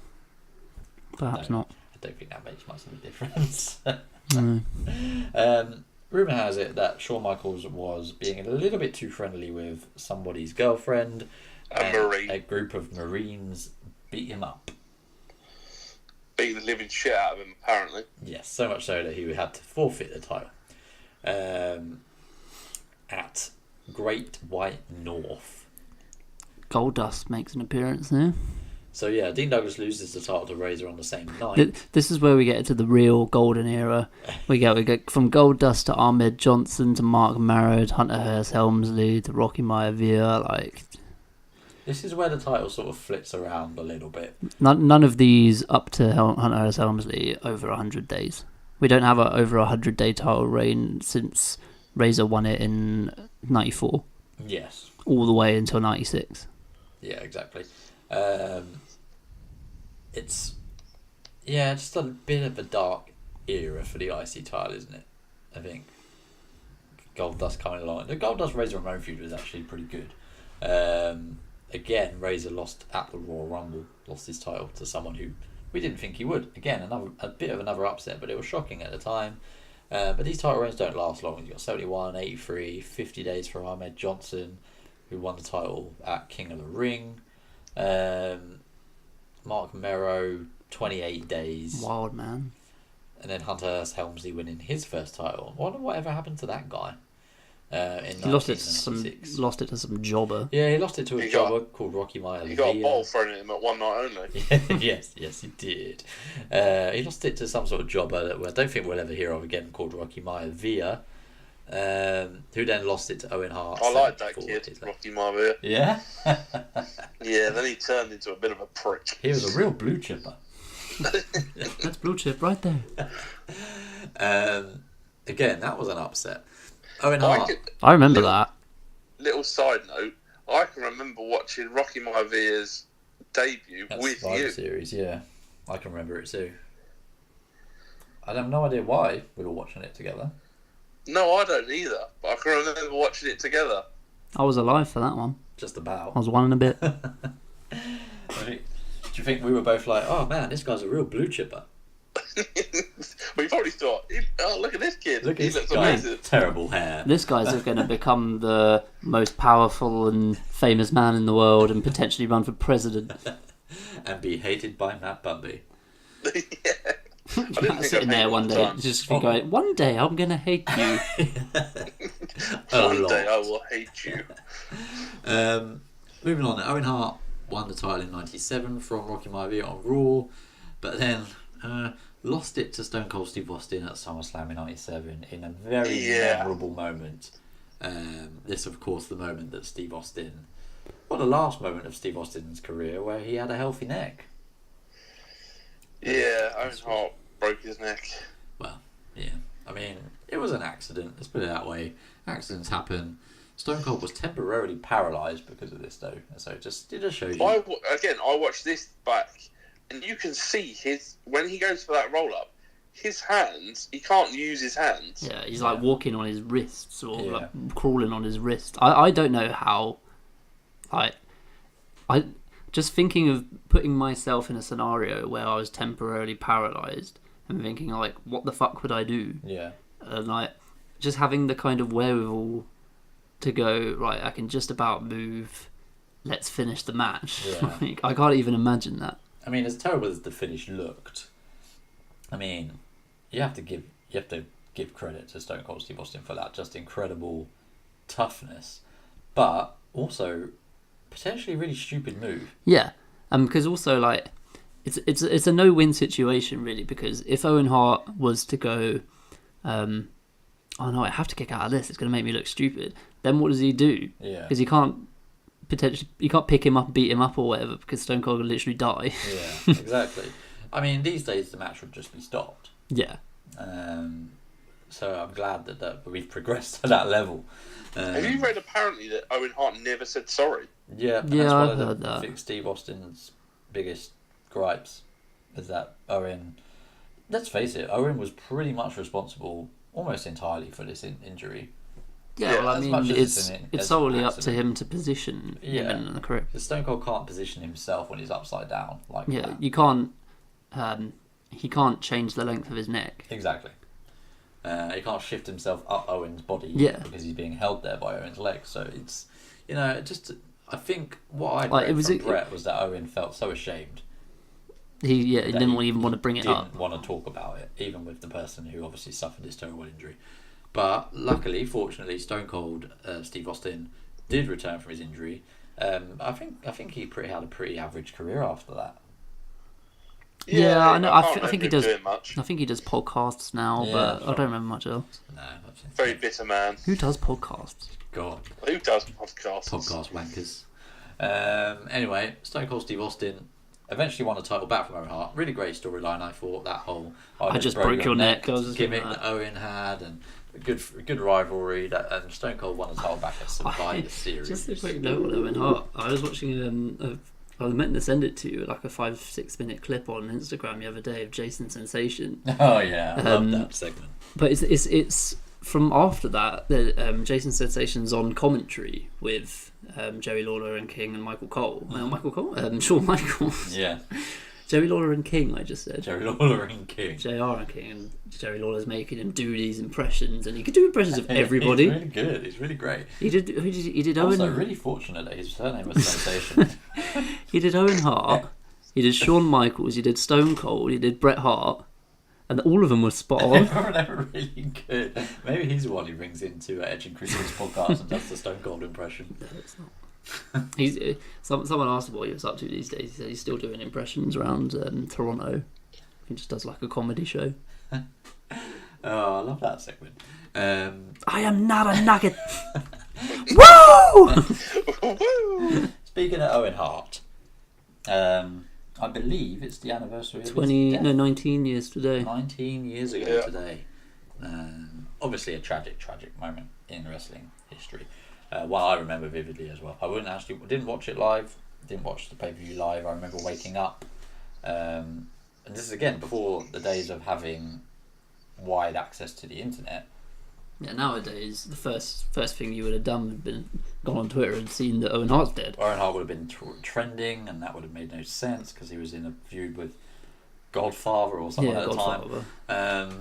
perhaps not. I don't think that makes much of a difference. No. Rumour has it that Shawn Michaels was being a little bit too friendly with somebody's girlfriend, and a group of Marines beat him up. Beat the living shit out of him, apparently. Yes, so much so that he had to forfeit the title. At Great White North. Goldust makes an appearance there. So yeah, Dean Douglas loses the title to Razor on the same night. This is where we get into the real golden era. We get from Goldust to Ahmed Johnson to Mark Marrow to Hunter Hearst Helmsley to Rocky Maivia. This is where the title sort of flips around a little bit. None of these up to Hunter Hearst Helmsley over 100 days. We don't have a over 100-day title reign since Razor won it in 94. Yes. All the way until 96. Yeah, exactly. It's just a bit of a dark era for the IC title, isn't it? I think Goldust coming along. The Goldust Razor Ramon feud was actually pretty good. Again, Razor lost at the Royal Rumble, lost his title to someone who we didn't think he would. Again, a bit of another upset, but it was shocking at the time. But these title reigns don't last long. You've got 71, 83, 50 days for Ahmed Johnson, who won the title at King of the Ring. Mark Merrow, 28 days. Wild man. And then Hunter Hearst Helmsley winning his first title. I wonder whatever happened to that guy. He lost it to some jobber. Yeah, he lost it to a jobber called Rocky Maivia. He got a bottle thrown at him at one night only. yes, he did. He lost it to some sort of jobber that I don't think we'll ever hear of again, called Rocky Maivia, who then lost it to Owen Hart. I like that kid, Rocky Maivia. Yeah? Yeah, then he turned into a bit of a prick. He was a real blue chipper. That's blue chip right there. Again, that was an upset. Owen Hart. I remember that. Little side note, I can remember watching Rocky Maivia's debut with you. Series, yeah. I can remember it too. I have no idea why we were watching it together. No, I don't either, but I can remember watching it together. I was alive for that one. Just about. I was one and a bit. Do you think we were both like, oh man, this guy's a real blue chipper? But you probably thought, oh, look at this kid. Look at He this looks guy's amazing. terrible hair. This guy's going to become the most powerful and famous man in the world and potentially run for president. And be hated by Matt Bumby. Yeah. I didn't think Sitting I'd hate there him one all the day, time. just going, one day I'm going to hate you. One day I will hate you. Moving on, Owen Hart won the title in '97 from Rocky Maivia on Raw, but then lost it to Stone Cold Steve Austin at SummerSlam in '97 in a very memorable moment. This, of course, the moment that Steve Austin, the last moment of Steve Austin's career where he had a healthy neck. Yeah, Owen Hart broke his neck. Well, yeah. I mean, it was an accident. Let's put it that way. Accidents happen. Stone Cold was temporarily paralysed because of this, though. So it just shows you. I watched this back, and you can see when he goes for that roll up, his hands. He can't use his hands. Yeah, he's like walking on his wrists or like crawling on his wrist. I don't know how. I just thinking of putting myself in a scenario where I was temporarily paralysed and thinking like, what the fuck would I do? Yeah. And like, just having the kind of wherewithal to go, right, I can just about move. Let's finish the match. Yeah. Like, I can't even imagine that. I mean, as terrible as the finish looked, I mean, you have to give credit to Stone Cold Steve Austin for that just incredible toughness, but also potentially a really stupid move. Yeah, because also like it's a no-win situation really, because if Owen Hart was to go, oh no, I have to kick out of this, it's going to make me look stupid, then what does he do? Yeah. Because you can't pick him up, beat him up or whatever, because Stone Cold will literally die. Yeah, exactly. I mean, these days the match would just be stopped. Yeah. So I'm glad that we've progressed to that level. Have you read apparently that Owen Hart never said sorry? Yeah, and Yeah, that's one I've of heard that. I think Steve Austin's biggest gripes is that Owen. Let's face it, Owen was pretty much responsible almost entirely for this injury. Yeah, well, I as mean, much as it's as solely an up to accident. him to position him in the correct. Because Stone Cold can't position himself when he's upside down like Yeah, that. you can't. He can't change the length of his neck. Exactly. He can't shift himself up Owen's body because he's being held there by Owen's legs. So it's, I think what I read from Brett was that Owen felt so ashamed. He didn't even want to bring it up. Didn't want to talk about it, even with the person who obviously suffered this terrible injury. But luckily, fortunately, Stone Cold Steve Austin did return from his injury. I think he had a pretty average career after that. Yeah, I know. I think he does. Doing much. I think he does podcasts now, but I don't remember much else. No, Very bitter man. Who does podcasts? God, Who does podcasts? podcast wankers. Anyway, Stone Cold Steve Austin eventually won the title back from Owen Hart. Really great storyline, I thought. That whole I just broke your neck. I was just gimmick thinking that Owen had, and a good rivalry. And Stone Cold won the title back at Survivor Series. Just a quick note on Owen Hart. I was watching I meant to send it to you, like a 5-6 minute clip on Instagram the other day of Jason Sensation. Oh yeah, I love that segment. But it's from after that Jason Sensation's on commentary with Jerry Lawler and King and Michael Cole. Michael Cole? Shawn Michaels. Yeah. Jerry Lawler and King, I just said. Jerry Lawler and King. JR and King, and Jerry Lawler's making him do these impressions, and he could do impressions of everybody. He's really good. He's really great. He did Also, Owen. really fortunate that his surname was Sensation. He did Owen Hart. He did Shawn Michaels. He did Stone Cold. He did Bret Hart, and all of them were spot on. They were really good. Maybe he's the one who brings into Edge and Chris's podcast and does the Stone Cold impression. No, it's not. Someone asked him what he was up to these days. He said he's still doing impressions around Toronto. He just does like a comedy show. Oh, I love that segment. I am not a nugget. Woo! Speaking of Owen Hart, I believe it's the anniversary of his death. 19 years today. 19 years ago today. Obviously a tragic moment in wrestling history. One I remember vividly as well. I didn't watch it live, didn't watch the pay-per-view live. I remember waking up, and this is again before the days of having wide access to the internet. Yeah, nowadays the first thing you would have done would have been gone on Twitter and seen that Owen Hart's dead. Owen Hart would have been trending, and that would have made no sense because he was in a feud with godfather or something at the Godfather. time.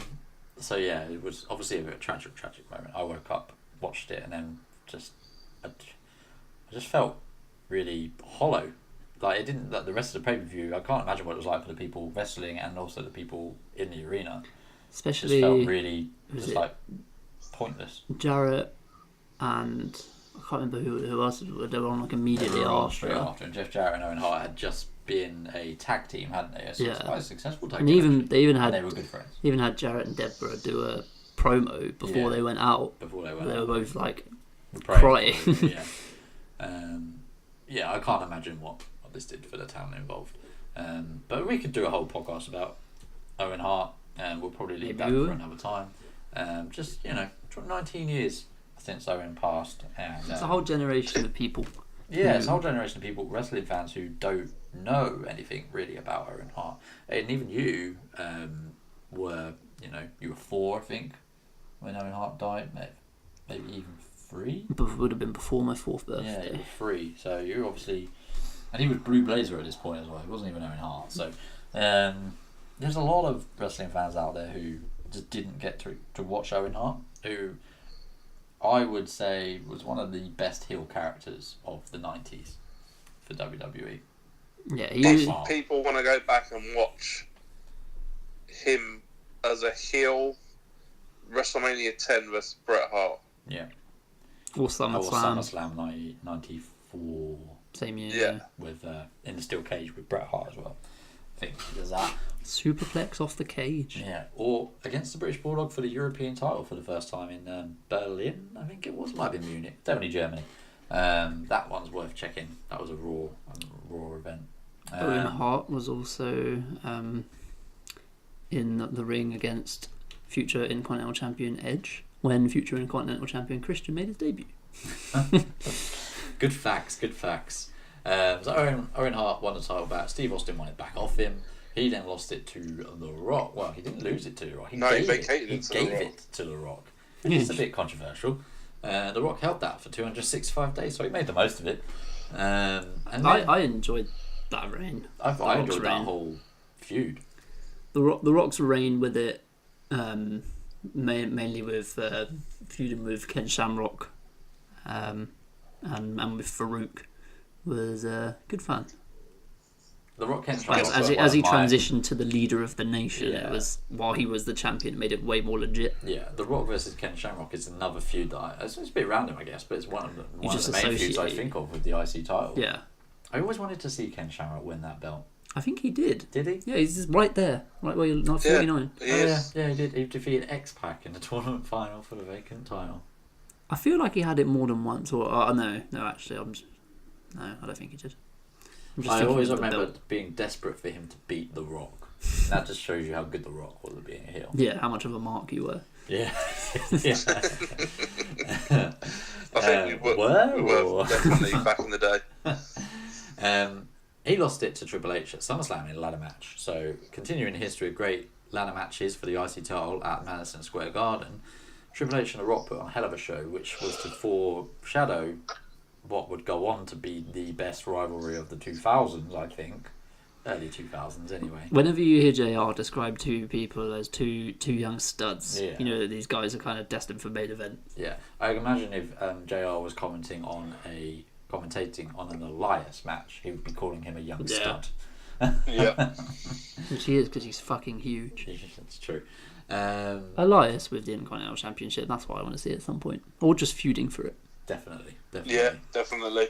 So yeah, it was obviously a bit tragic moment. I woke up, watched it, and then I just felt really hollow. Like it didn't. Like the rest of the pay-per-view, I can't imagine what it was like for the people wrestling and also the people in the arena. Especially, It just felt really like pointless. Jarrett and I can't remember who else they were on like immediately after. And Jeff Jarrett and Owen Hart had just been a tag team, hadn't they? Quite a successful tag and team. they were good friends. Even had Jarrett and Deborah do a promo before they went out. They were both like crying. I can't imagine what this did for the talent involved. But we could do a whole podcast about Owen Hart, and we'll probably leave that for another time. 19 years since Owen passed, and it's a whole generation of people. Yeah, it's a whole generation of people, wrestling fans, who don't know anything really about Owen Hart. And even you were 4, I think, when Owen Hart died. Maybe even 3. But it would have been before my 4th birthday. Yeah, you were 3. So you're obviously, and he was Blue Blazer at this point as well. He wasn't even Owen Hart. So there's a lot of wrestling fans out there who just didn't get to watch Owen Hart, who I would say was one of the best heel characters of the 90s for WWE. Yeah, if people want to go back and watch him as a heel, WrestleMania 10 versus Bret Hart. Yeah. Or SummerSlam. SummerSlam 94. Same year. Yeah. With in the steel cage with Bret Hart as well. I think he does that. Superplex off the cage. Yeah, or against the British Bulldog for the European title for the first time in Berlin, I think it was. Might be Munich. Definitely Germany. That one's worth checking. That was a Raw event. Owen Hart was also in the ring against future Intercontinental Champion Edge when future Intercontinental Champion Christian made his debut. Good facts. So Owen Hart won the title back. Steve Austin won it back off him. He then lost it to The Rock. Well, he didn't lose it to The Rock. He gave it to The Rock. It's a bit controversial. The Rock held that for 265 days, so he made the most of it. And then, I enjoyed that reign. I enjoyed that whole feud. The Rock's reign with it, mainly with feuding with Ken Shamrock, and with Farouk, was good fun. The Rock Ken Shamrock as he transitioned to the leader of the nation, it was while he was the champion, it made it way more legit. Yeah, The Rock versus Ken Shamrock is another feud that it's a bit random, I guess, but it's one of the main feuds I think of with the IC title. Yeah, I always wanted to see Ken Shamrock win that belt. I think he did. Did he? Yeah, he's just right there, right where you're not 49. Yeah, he did. He defeated X-Pac in the tournament final for the vacant title. I feel like he had it more than once, or no, actually, I don't think he did. I always remember being desperate for him to beat The Rock. That just shows you how good The Rock was at being a heel. Yeah, how much of a mark you were. Yeah. I think we were definitely back in the day. He lost it to Triple H at SummerSlam in a ladder match. So, continuing the history of great ladder matches for the IC title at Madison Square Garden, Triple H and The Rock put on a hell of a show, which was to foreshadow what would go on to be the best rivalry of the 2000s, I think. Early 2000s, anyway. Whenever you hear JR describe two people as two young studs, Yeah. you know that these guys are kind of destined for main event. Yeah. I imagine if JR was commentating on an Elias match, he would be calling him a young stud. Yeah. Which he is, because he's fucking huge. That's true. Elias with the Intercontinental Championship, that's what I want to see at some point. Or just feuding for it. Definitely. Yeah, definitely.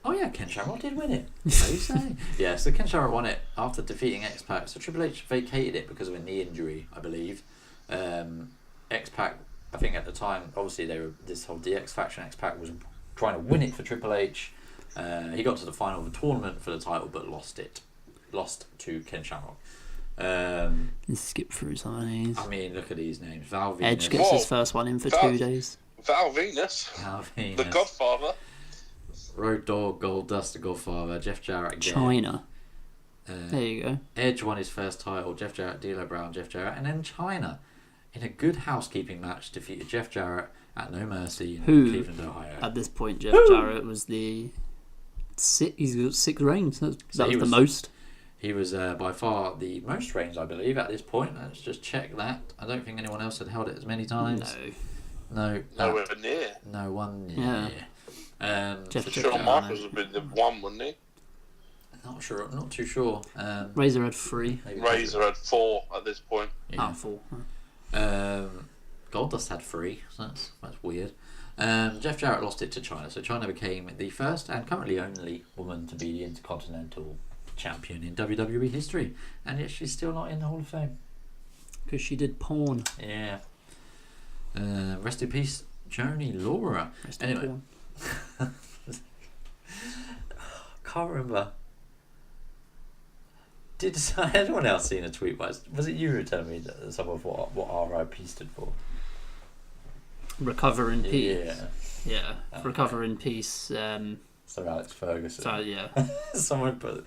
Oh yeah, Ken Shamrock did win it. What are you saying? Yeah, so Ken Shamrock won it after defeating X-Pac. So Triple H vacated it because of a knee injury, I believe. X-Pac, I think at the time, obviously the X Faction X-Pac was trying to win it for Triple H. He got to the final of the tournament for the title, but lost to Ken Shamrock. Let's skip through some of these. I mean, look at these names. Val Venus. Edge gets his first one in for 2 days. Val Venus. The Godfather. Road Dogg, Goldust, the Godfather, Jeff Jarrett again. China. There you go. Edge won his first title, Jeff Jarrett, D'Lo Brown, Jeff Jarrett, and then China, in a good housekeeping match, defeated Jeff Jarrett at No Mercy in Cleveland, Ohio. At this point, Jeff Jarrett was he's got 6 reigns. That was the most. He was by far the most reigns, I believe, at this point. Let's just check that. I don't think anyone else had held it as many times. No. Nowhere near. No one near. Yeah. Shawn Michaels would have been the one, wouldn't he? Not sure. Not too sure. Razor had 3. Razor had 4 at this point. Yeah. 4. Goldust had 3. So that's weird. Jeff Jarrett lost it to China, so China became the first and currently only woman to be the Intercontinental Champion in WWE history, and yet she's still not in the Hall of Fame because she did porn. Yeah. Rest in peace, Journey Laura. Anyway, can't remember. Did anyone else seen a tweet? Was it you who told me that some of what RIP stood for? Recover in peace. Yeah. Recover in peace. Sir Alex Ferguson. So yeah. Someone put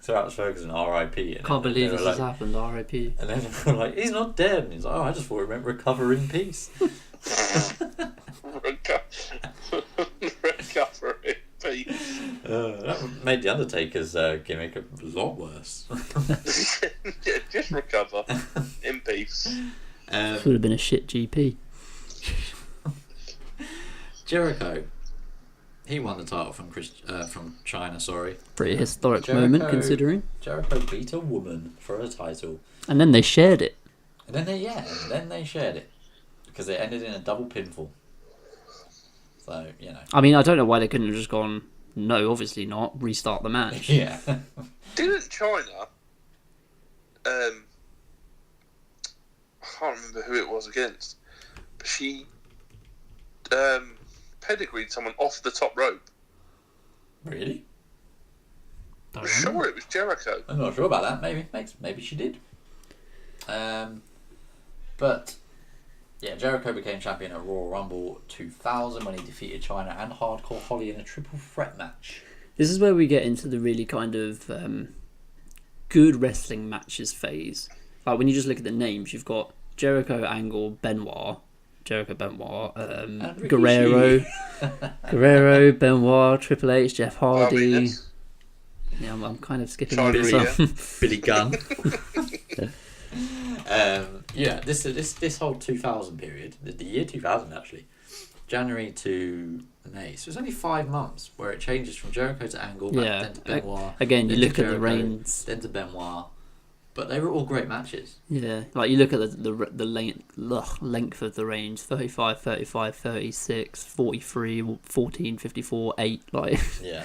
Sir Alex Ferguson RIP. Can't believe this has happened. RIP. And then they were like, he's not dead. And he's like, oh, I just thought it meant recover in peace. Recover in peace. That made the Undertaker's gimmick a lot worse. Yeah, just recover in peace. Would have been a shit GP. Jericho. He won the title from China, sorry. Pretty historic moment, considering. Jericho beat a woman for a title. And then they shared it. And then they shared it. Because it ended in a double pinfall. So, you know. I mean, I don't know why they couldn't have just gone, no, obviously not, restart the match. Yeah. Didn't China, I can't remember who it was against, but she pedigreed someone off the top rope. Really? I'm sure it was Jericho. I'm not sure about that. Maybe she did. But yeah, Jericho became champion at Royal Rumble 2000 when he defeated China and Hardcore Holly in a triple threat match. This is where we get into the really kind of good wrestling matches phase. Like when you just look at the names, you've got Jericho, Angle, Benoit, Guerrero, Benoit, Triple H, Jeff Hardy. Yeah, I'm kind of skipping over some. Billy Gunn. Yeah, this whole 2000 period, the year 2000 actually, January to May. So it's only 5 months where it changes from Jericho to Angle, then to Benoit. Again, you look Jericho, at the reigns. Then to Benoit. But they were all great matches. Yeah, like you look at the length of the range, 35, 35, 36, 43, 14, 54, 8, like yeah,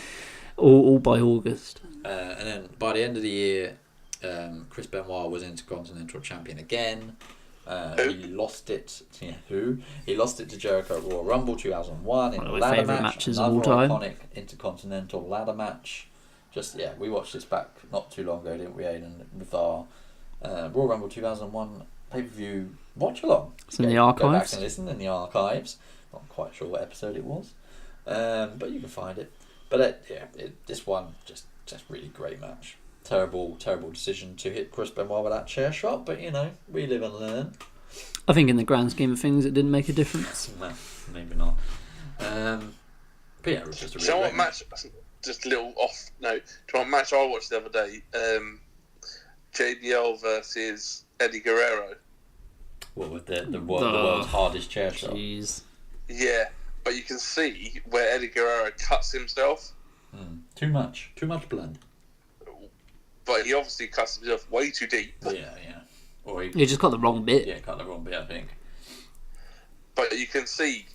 all by August. And then by the end of the year, Chris Benoit was Intercontinental Champion again. He lost it. Yeah, he lost it to Jericho at Royal Rumble 2001 in a ladder match. Another iconic Intercontinental ladder match. We watched this back not too long ago, didn't we, Aidan? With our Royal Rumble 2001 pay-per-view watch-along. It's in the archives. Go back and listen in the archives. Not quite sure what episode it was, but you can find it. But this one, just really great match. Terrible decision to hit Chris Benoit with that chair shot, but, you know, we live and learn. I think in the grand scheme of things, it didn't make a difference. No, maybe not. But yeah, it was just a really great match. Just a little off note. Do you want a match I watched the other day? JBL versus Eddie Guerrero. What with the world's hardest chair shot? Jeez. Yeah, but you can see where Eddie Guerrero cuts himself. Too much blood. But he obviously cuts himself way too deep. Yeah. Or he just got the wrong bit. Yeah, cut the wrong bit, I think. But you can see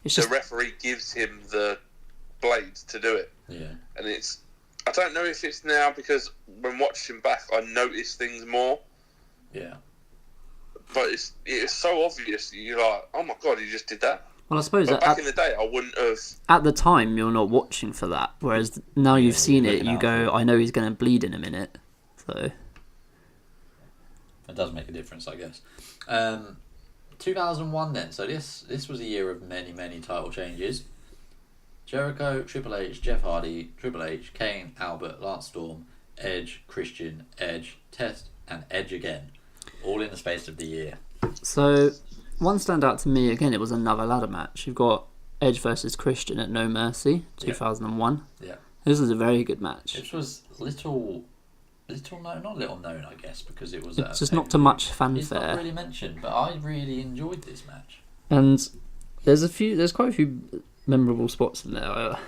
the referee gives him the blade to do it. Yeah. And I don't know if it's now because when watching back I notice things more. Yeah. But it's so obvious. You're like, oh my god, he just did that. Well, I suppose back in the day, I wouldn't have. At the time, you're not watching for that. Whereas now you've seen it, you go, I know he's going to bleed in a minute. So it does make a difference, I guess. 2001 then. So this was a year of many title changes. Jericho, Triple H, Jeff Hardy, Triple H, Kane, Albert, Lance Storm, Edge, Christian, Edge, Test, and Edge again. All in the space of the year. So one standout to me, again, it was another ladder match. You've got Edge versus Christian at No Mercy, 2001. Yeah. This was a very good match. It was little little known, not little known, I guess, because it was. It's just not to much It's fanfare. not really mentioned, but I really enjoyed this match. And there's quite a few memorable spots in there.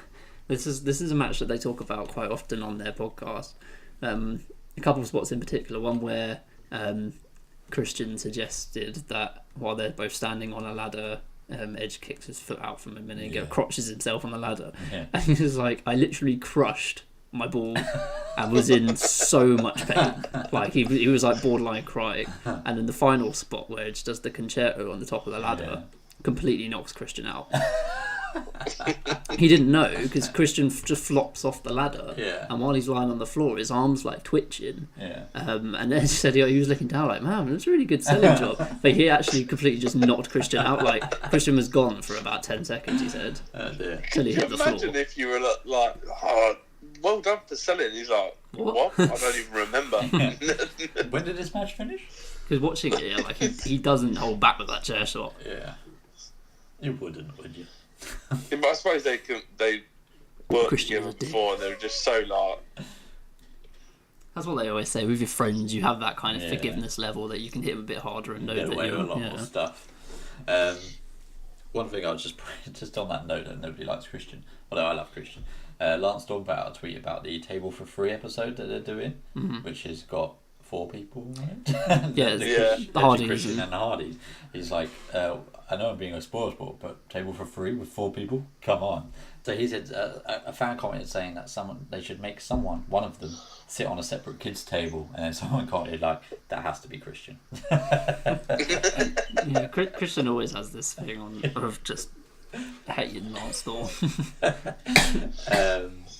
This is a match that they talk about quite often on their podcast. A couple of spots in particular. One where Christian suggested that while they're both standing on a ladder, Edge kicks his foot out from him and he crotches himself on the ladder. Yeah. And he was like, I literally crushed my ball and was in so much pain. Like he was like borderline crying. And then the final spot where Edge does the concerto on the top of the ladder completely knocks Christian out. He didn't know because Christian just flops off the ladder, and while he's lying on the floor, his arms like twitching. And Edge said he was looking down like, man, it's a really good selling job. But he actually completely just knocked Christian out. Like Christian was gone for about 10 seconds. He said, till he hit the floor. Imagine if you were like, oh, well done for selling. He's like, what? I don't even remember. When did this match finish? Because watching it, like he doesn't hold back with that chair shot. Yeah, you wouldn't, would you? Yeah, but I suppose they worked Christian together before, and they were just so like. That's what they always say. With your friends, you have that kind of forgiveness level that you can hit them a bit harder and know Get that away with you're a lot more stuff. One thing I was just on that note that nobody likes Christian, although I love Christian. Lance Storm put out a tweet about the Table for Free episode that they're doing, which has got 4 people on it. the Hardys. Christian and the Hardys. He's like, I know I'm being a spoil sport, but Table for Free with 4 people? Come on. So he said, a fan commented saying that they should make one of them, sit on a separate kids' table, and then someone commented like, that has to be Christian. Christian always has this thing of just hating Lance Storm.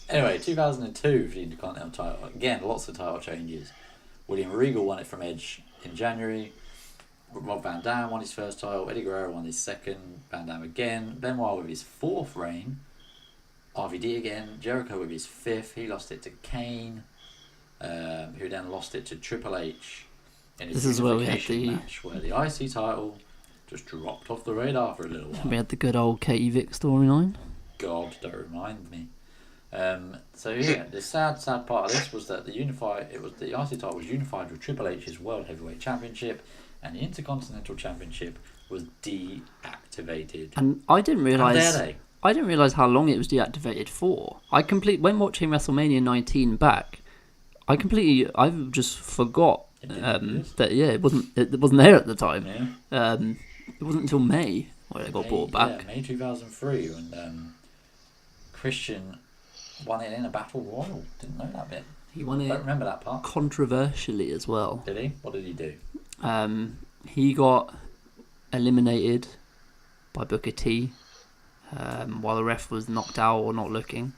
Anyway, 2002 for the Intercontinental title. Again, lots of title changes. William Regal won it from Edge in January. Rob Van Dam won his first title. Eddie Guerrero won his second. Van Dam again. Benoit with his 4th reign. RVD again. Jericho with his 5th. He lost it to Kane, who then lost it to Triple H. In his This is where we had match where the IC title just dropped off the radar for a little while. We had the good old Katie Vick storyline. God, don't remind me. The sad part of this was that the IC title was unified with Triple H's World Heavyweight Championship, and the Intercontinental Championship was deactivated. And I didn't realise. How dare they? I didn't realise how long it was deactivated for. When watching WrestleMania 19 back, I just forgot that it wasn't there at the time. Yeah. It wasn't until May where it got brought back. Yeah, May 2003 when Christian won it in a battle royal. Didn't know that bit. He won it. Don't remember that part. Controversially as well. Did he? What did he do? He got eliminated by Booker T while the ref was knocked out or not looking.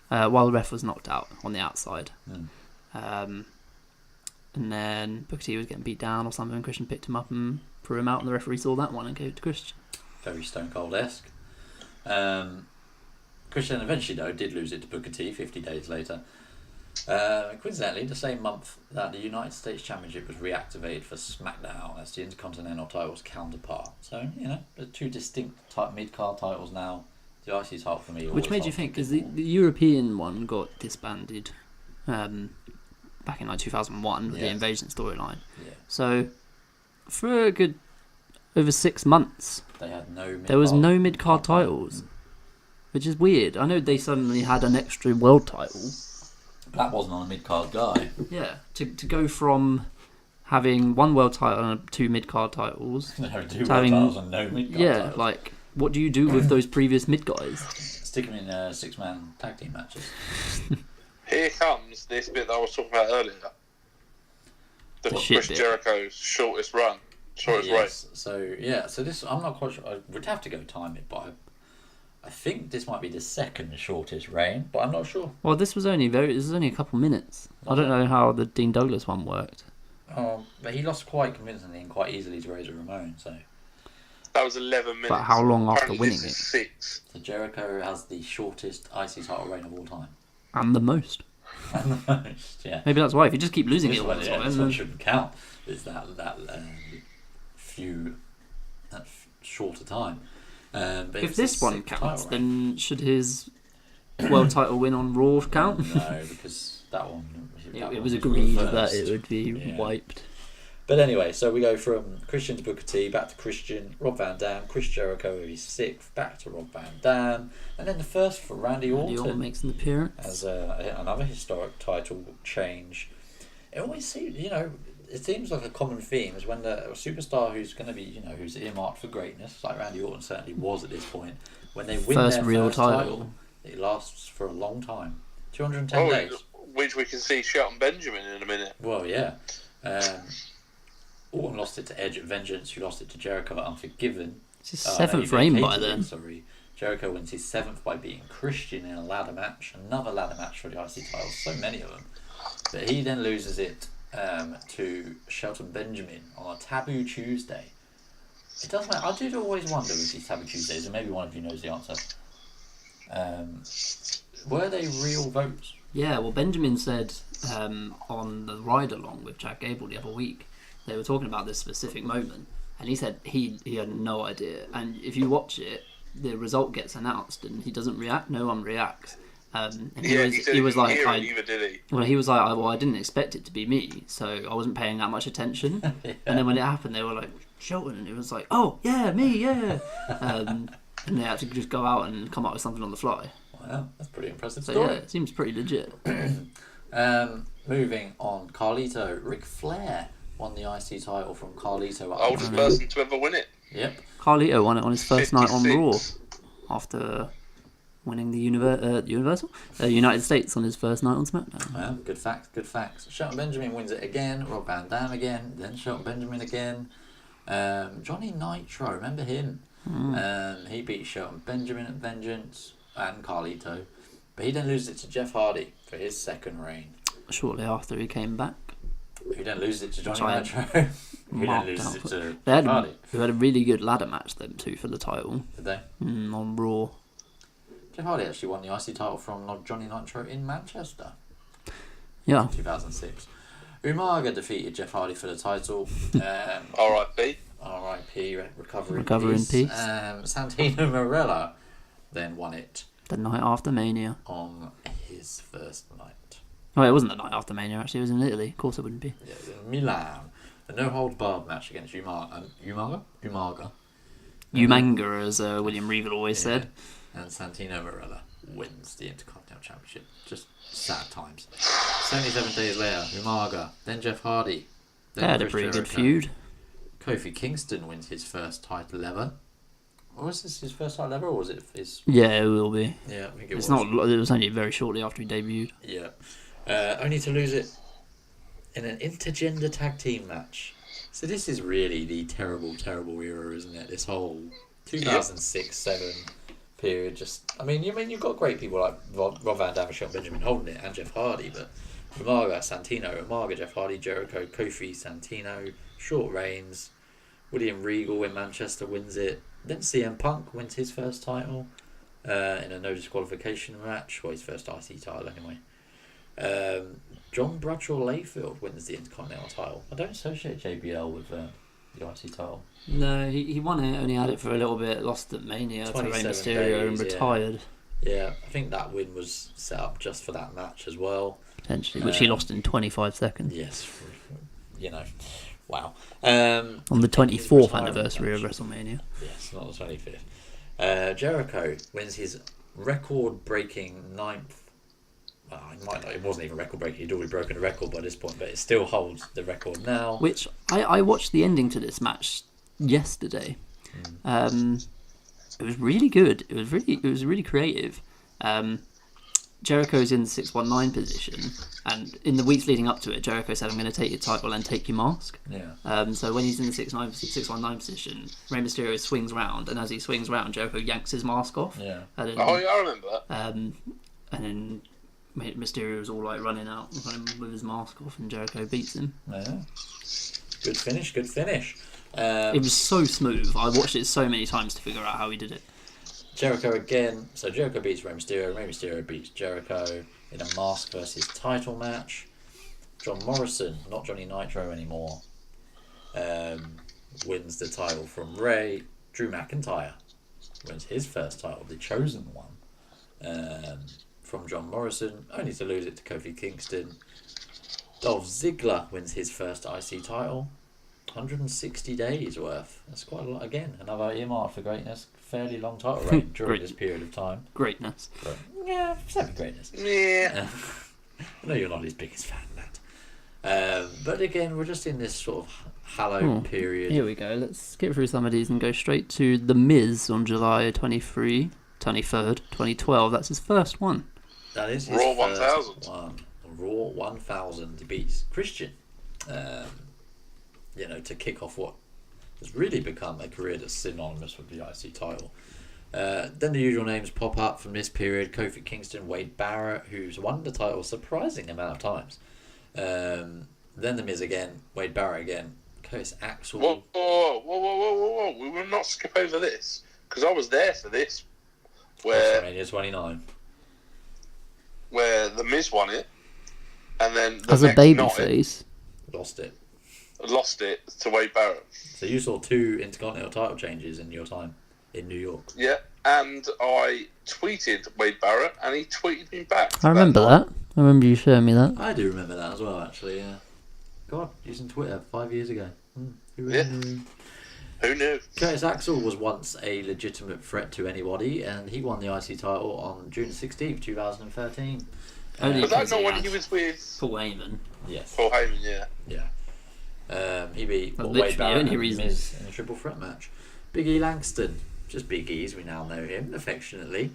While the ref was knocked out on the outside. And then Booker T was getting beat down or something. Christian picked him up and threw him out, and the referee saw that one and gave it to Christian. Very Stone Cold-esque. Christian eventually, though, did lose it to Booker T 50 days later. Coincidentally, the same month that the United States Championship was reactivated for SmackDown as the Intercontinental title's counterpart. So, the 2 distinct mid-card titles now. The IC title for me. Which made you think, because the European one got disbanded back in 2001 with the Invasion storyline. Yeah. So, for a good over 6 months, there was no mid-card titles. Which is weird. I know they suddenly had an extra world title. But that wasn't on a mid-card guy. Yeah, to go from having 1 world title and 2 mid-card titles to having 2 world titles and no mid-card titles. Like, what do you do with those previous mid-guys? Stick them in 6-man tag team matches. Here comes this bit that I was talking about earlier. The Chris Jericho's shortest race. So this, I'm not quite sure. I would have to go time it, but I think this might be the 2nd shortest reign, but I'm not sure. Well, this was only a couple minutes. I don't know how the Dean Douglas one worked. But he lost quite convincingly and quite easily to Razor Ramon, so. That was 11 minutes. But how long after winning it? 6. So Jericho has the shortest IC title reign of all time. And the most. Yeah. Maybe that's why. If you just keep losing it all the time. That's what shouldn't count. Is that shorter time. But if this one counts, then should his world title win on Raw count? No, because that one. It was agreed that it would be wiped. But anyway, so we go from Christian to Booker T, back to Christian, Rob Van Dam, Chris Jericho with his 6th, back to Rob Van Dam, and then the first for Randy Orton. Randy Orton makes an appearance. As another historic title change. It always seems, it seems like a common theme is when a superstar who's going to be, who's earmarked for greatness, like Randy Orton certainly was at this point, when they win their real first title, it lasts for a long time. 210 days. Which we can see Shelton Benjamin in a minute. Well, yeah. Orton lost it to Edge at Vengeance, who lost it to Jericho at Unforgiven. It's his 7th reign by then. Sorry. Jericho wins his 7th by beating Christian in a ladder match. Another ladder match for the IC title. So many of them. But he then loses it to Shelton Benjamin on a Taboo Tuesday. It does matter. I do always wonder with these Taboo Tuesdays, and maybe one of you knows the answer. Were they real votes? Yeah, well, Benjamin said on the ride-along with Jack Gable the other week, they were talking about this specific moment, and he said he had no idea. And if you watch it, the result gets announced, and he doesn't react. No one reacts. And he was like, either, did he? Well, he was like, well, I didn't expect it to be me, so I wasn't paying that much attention. Yeah. And then when it happened, they were like, Shelton, and it was like, oh yeah, me, yeah. And they had to just go out and come up with something on the fly. Wow, that's pretty impressive So story. yeah, it seems pretty legit. Moving on, Carlito. Ric Flair won the IC title from Carlito. Oldest person to ever win it. Yep. Carlito won it on his first night on 56. Raw, after winning the United States on his first night on SmackDown. Well, good facts. Shelton Benjamin wins it again, Rob Van Dam again, then Shelton Benjamin again. Johnny Nitro, remember him? He beat Shelton Benjamin at Vengeance and Carlito. But he then loses it to Jeff Hardy for his 2nd reign. Shortly after he came back. Who then loses it to Johnny Nitro. Who then loses it to Jeff Hardy. Who had a really good ladder match, them two, for the title. Did they? On Raw. Jeff Hardy actually won the IC title from Johnny Nitro in Manchester. Yeah. 2006. Umaga defeated Jeff Hardy for the title. R.I.P. R.I.P. Recover in peace. Santino Marella then won it. The night after Mania. On his first night. Oh, it wasn't the night after Mania, actually. It was in Italy. Of course it wouldn't be. Yeah, it was in Milan. A no-holds-barred match against Umaga. Umanga, as William Regal always said. And Santino Marella wins the Intercontinental Championship. Just sad times. 77 days later, Umaga, then Jeff Hardy. They had a pretty good feud. Kofi Kingston wins his first title ever. Or was this his first title ever, or was it his... Yeah, it will be. Yeah, I think it was. It was only very shortly after he debuted. Yeah. Only to lose it in an intergender tag team match. So this is really the terrible, terrible era, isn't it? This whole 2006-7 period. You've got great people like Rob Van Dam and Shelton Benjamin holding it, and Jeff Hardy, but Umaga, Santino, Jeff Hardy, Jericho, Kofi, Santino, short reigns. William Regal in Manchester wins it. Then CM Punk wins his first title in a no disqualification match, or his first IC title anyway. John Bradshaw Layfield wins the Intercontinental title. I don't associate JBL with the IC title. No, he won it, only had it for a little bit, lost at Mania to Rey Mysterio and retired. Yeah, I think that win was set up just for that match as well. Potentially, which he lost in 25 seconds. Yes, wow. On the 24th anniversary of WrestleMania. Yes, not the 25th. Jericho wins his record-breaking 9th. Well, it wasn't even record-breaking. He'd already broken a record by this point, but it still holds the record now. Which I watched the ending to this match yesterday. It was really good. It was really creative. Jericho's in the 619 position, and in the weeks leading up to it, Jericho said, "I'm going to take your title and take your mask." Yeah. So when he's in the 619 position, Rey Mysterio swings round, and as he swings round, Jericho yanks his mask off. Yeah. And then, I remember that. And then Mysterio was all like running with his mask off, and Jericho beats him. Yeah. Good finish. It was so smooth. I watched it so many times to figure out how he did it. Jericho again. So Jericho beats Rey Mysterio beats Jericho in a mask versus title match. John Morrison, not Johnny Nitro anymore, wins the title from Rey. Drew McIntyre wins his first title, the chosen one, from John Morrison, only to lose it to Kofi Kingston. Dolph Ziggler wins his first IC title. 160 days worth. That's quite a lot again. Another earmark for greatness. Fairly long title reign during this period of time. Greatness. But, yeah, semi-greatness. Yeah. I know you're not his biggest fan, lad. But again, we're just in this sort of hallowed period. Here we go. Let's skip through some of these and go straight to The Miz on July 23rd, 2012. That's his first one. That is his Raw first 1000. one. Raw 1000. He beats Christian. To kick off what has really become a career that's synonymous with the IC title. Then the usual names pop up from this period. Kofi Kingston, Wade Barrett, who's won the title a surprising amount of times. Then The Miz again, Wade Barrett again, Curtis Axel. Whoa. We will not skip over this, because I was there for this. Where WrestleMania 29. where The Miz won it, and then the As a next baby night face. lost it to Wade Barrett. So you saw 2 Intercontinental title changes in your time in New York. Yeah, and I tweeted Wade Barrett, and he tweeted me back. I remember that. I remember you showing me that. I do remember that as well, actually, yeah. God, using Twitter 5 years ago. Who Yeah. knew? Who knew? Curtis Axel was once a legitimate threat to anybody, and he won the IC title on June 16th, 2013. Only Was that because not he when had he was with Paul Heyman. Yes. Paul Heyman? Yeah. Yeah. He beat That's Wade literally the Barrett only and reason. Miz in a triple threat match. Big E Langston, just Big E as we now know him affectionately.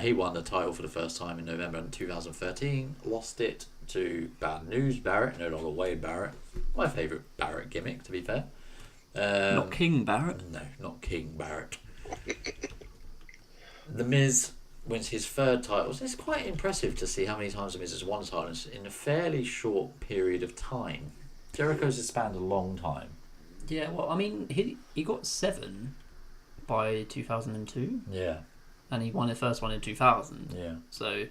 He won the title for the first time in November 2013. Lost it to Bad News Barrett, no longer Wade Barrett. My favourite Barrett gimmick, to be fair. Not King Barrett. No, not King Barrett. The Miz wins his 3rd title. It's quite impressive to see how many times The Miz has won titles in a fairly short period of time. Jericho's has spanned a long time. Yeah, well, I mean, he got 7 by 2002, Yeah, and he won his first one in 2000. yeah. So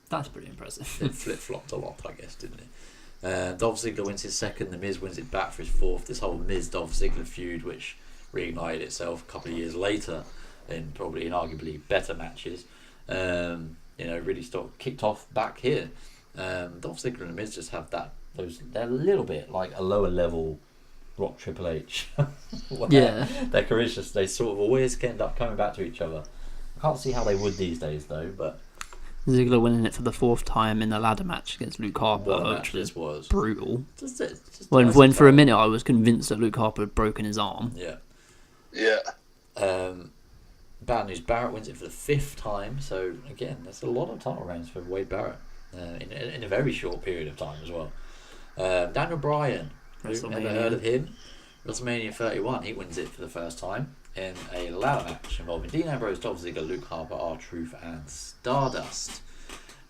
that's pretty impressive. It flip-flopped a lot, I guess, didn't it? Dolph Ziggler wins his 2nd. The Miz wins it back for his 4th. This whole Miz-Dolph Ziggler feud, which reignited itself a couple of years later in arguably better matches, really kicked off back here. Dolph Ziggler and The Miz just have they're a little bit like a lower level Rock Triple H. Yeah. Their careers they sort of always end up coming back to each other. I can't see how they would these days though, but Ziggler winning it for the 4th time in a ladder match against Luke Harper, what a match which this was was. brutal. Just When for a minute I was convinced that Luke Harper had broken his arm. Yeah. Yeah. Bad News Barrett wins it for the 5th time, so again, that's a lot of title reigns for Wade Barrett in a very short period of time as well. Daniel Bryan, who never heard of him? WrestleMania 31, he wins it for the first time in a ladder match involving Dean Ambrose, Dolph Ziggler, Luke Harper, R-Truth, and Stardust.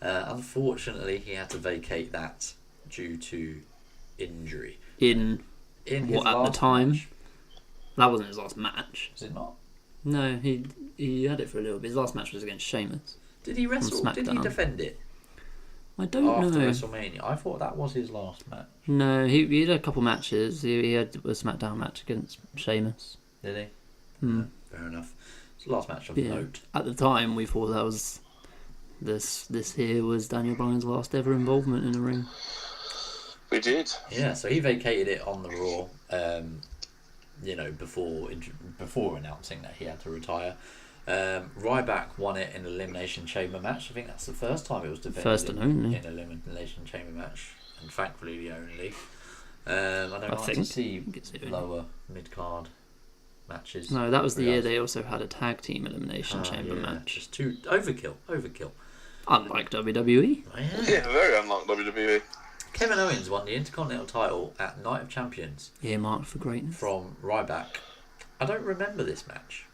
Unfortunately, he had to vacate that due to injury. In his what at the last time? match. That wasn't his last match. Is it not? No, he had it for a little bit. His last match was against Sheamus. Did he wrestle? Did he SmackDown. defend it I don't after know. WrestleMania? I thought that was his last match. No, he had a couple matches. He had a SmackDown match against Sheamus. Did he? Hmm. Fair enough. It's the last match of Yeah. note. At the time, we thought that was this here was Daniel Bryan's last ever involvement in the ring. We did. Yeah, so he vacated it on the Raw, before announcing that he had to retire. Ryback won it in an Elimination Chamber match. I think that's the first time it was defended First and only. in an Elimination Chamber match, and thankfully the only. I don't like to think see it's the only. lower mid-card matches. No, that was the year Regards- they also had a tag team elimination chamber match. Just too overkill. Unlike WWE. Oh, yeah. Yeah, very unlike WWE. Kevin Owens won the Intercontinental title at Night of Champions Earmarked for greatness. from Ryback. I don't remember this match.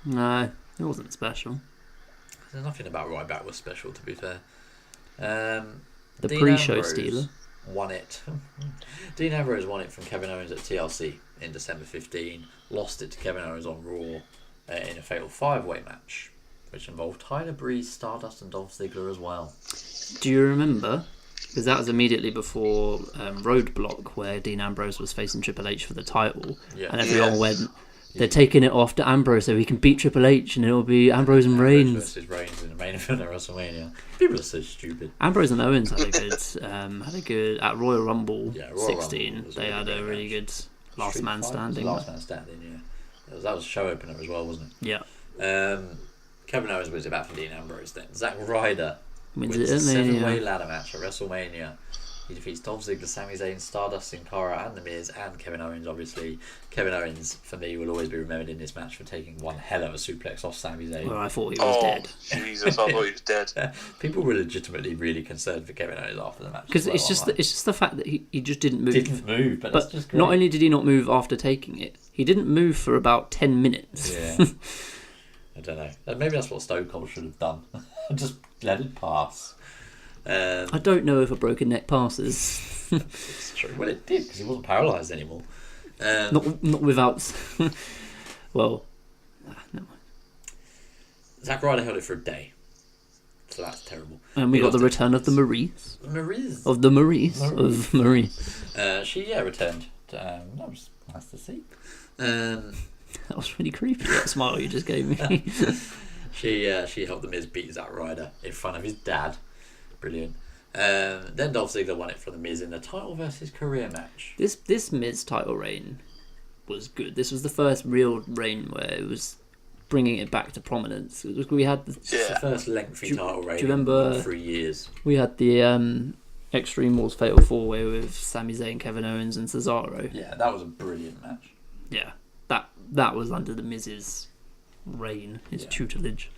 No, it wasn't special. There's nothing about Ryback was special, to be fair. The Dean pre-show Ambrose stealer. won it. Dean Ambrose won it from Kevin Owens at TLC in December 15. Lost it to Kevin Owens on Raw in a fatal 5-way match, which involved Tyler Breeze, Stardust, and Dolph Ziggler as well. Do you remember? Because that was immediately before Roadblock, where Dean Ambrose was facing Triple H for the title, Yeah. and everyone Yes. went, they're taking it off to Ambrose so he can beat Triple H, and it'll be Ambrose and Reigns. Versus Reigns in a main event at WrestleMania. People are so stupid. Ambrose and Owens had a good at Royal Rumble Yeah, Royal 16. Rumble was They had a really good last Street man fight? standing. Last man standing, yeah. That was a show opener as well, wasn't it? Yeah. Kevin Owens wins it back from Dean Ambrose then. Zack Ryder Wins wins it a at 7-way Mania. ladder match at WrestleMania. He defeats Dolph Ziggler, Sami Zayn, Stardust, Sin Cara, and The Miz, and Kevin Owens, obviously. Kevin Owens, for me, will always be remembered in this match for taking one hell of a suplex off Sami Zayn. Well, I thought he was dead. Jesus, I thought he was dead. People were legitimately really concerned for Kevin Owens after the match. Because as well, it's just the fact that he just didn't move. didn't move, but that's But just great. not only did he not move after taking it, he didn't move for about 10 minutes. Yeah. I don't know. Maybe that's what Stone Cold should have done. Just let it pass. I don't know if a broken neck passes. It's true. Well, it did because he wasn't paralysed anymore. Not without. Well, never mind. Zack Ryder held it for a day, so that's terrible. And we He got the lost it. return of the Maries. Maryse. Of the Maries. Of Marie. She returned. That was nice to see. That was really creepy, that smile you just gave me. She helped the Miz beat Zack Ryder in front of his dad. Brilliant. Then Dolph Ziggler won it from the Miz in the title versus career match. This Miz title reign was good. This was the first real reign where it was bringing it back to prominence. We had It's the first lengthy title reign do you remember, in 3 years. We had the Extreme Rules Fatal 4-Way with Sami Zayn, Kevin Owens and Cesaro. Yeah, that was a brilliant match. Yeah, that was under the Miz's reign, his tutelage.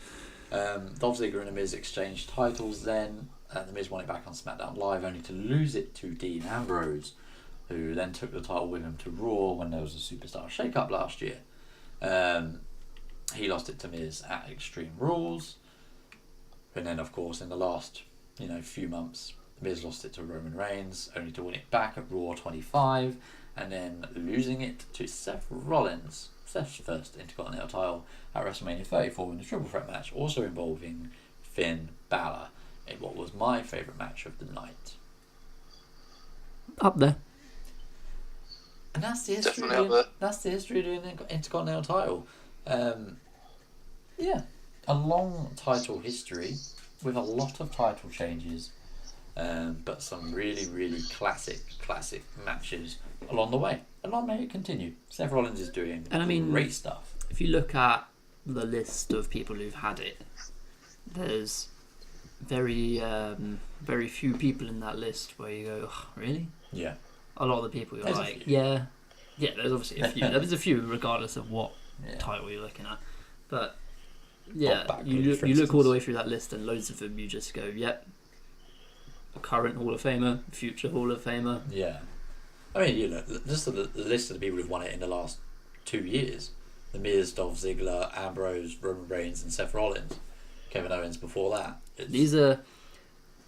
Dolph Ziggler and the Miz exchanged titles then. The Miz won it back on SmackDown Live, only to lose it to Dean Ambrose, who then took the title with him to Raw when there was a Superstar shake-up last year. He lost it to Miz at Extreme Rules. And then, of course, in the last few months, the Miz lost it to Roman Reigns, only to win it back at Raw 25, and then losing it to Seth Rollins, Seth's first Intercontinental title, at WrestleMania 34 in a triple threat match, also involving Finn Balor, in what was my favourite match of the night. Up there. And that's the history. Definitely up there. That's the history of doing an Intercontinental title. A long title history with a lot of title changes, but some really, really classic matches along the way. And long may it continue. Seth Rollins is doing great stuff. If you look at the list of people who've had it, there's very few people in that list where you go, oh, really? Yeah. A lot of the people you're There's like, a few. yeah, there's obviously a few. There's a few regardless of what title you're looking at. But yeah, Bob Backlund, you for look all the way instance. through that list and loads of them you just go, yep, a current Hall of Famer, future Hall of Famer. Yeah. I mean, just the list of the people who've won it in the last 2 years. The Miz, Dolph Ziggler, Ambrose, Roman Reigns and Seth Rollins. Kevin Owens before that. These are,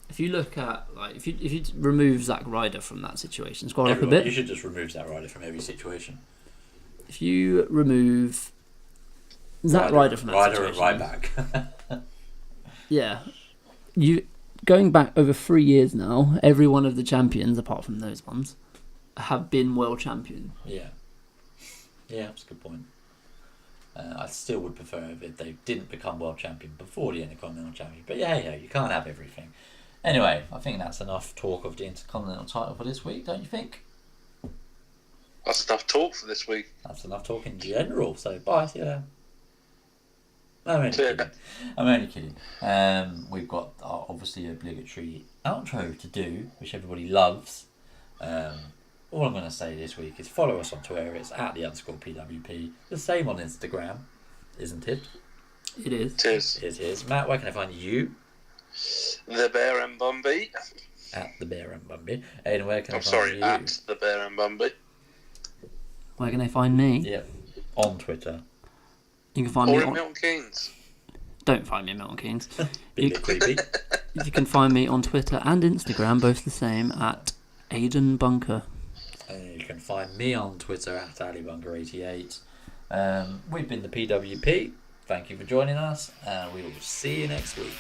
if you look at, like, if you remove Zack Ryder from that situation, scroll up a bit. You should just remove Zack Ryder from every situation. If you remove Zack Ryder from that Ryder situation, and Ryback. yeah, you going back over 3 years now, every one of the champions, apart from those ones, have been world champion. Yeah, that's a good point. I still would prefer if they didn't become world champion before the Intercontinental Championship. But yeah, you can't have everything. Anyway, I think that's enough talk of the Intercontinental title for this week, don't you think? That's enough talk for this week. That's enough talk in general. So bye, see you later. I'm only kidding. We've got our obviously obligatory outro to do, which everybody loves. All I'm going to say this week is follow us on Twitter. It's @_PWP. The same on Instagram, isn't it? It is. Cheers. It is. Matt, where can I find you? The Bear and Bumby. At the Bear and Bumby. Aidan, where can I I'm find sorry, you? at the Bear and Bumby. Where can they find me? Yep. On Twitter. You can find Or me in on... Milton Keynes. Don't find me at Milton Keynes. Bit creepy. You can find me on Twitter and Instagram, both the same, at Aidan Bunker. And you can find me on Twitter at AliBunker88. We've been the PWP. Thank you for joining us, and we will see you next week.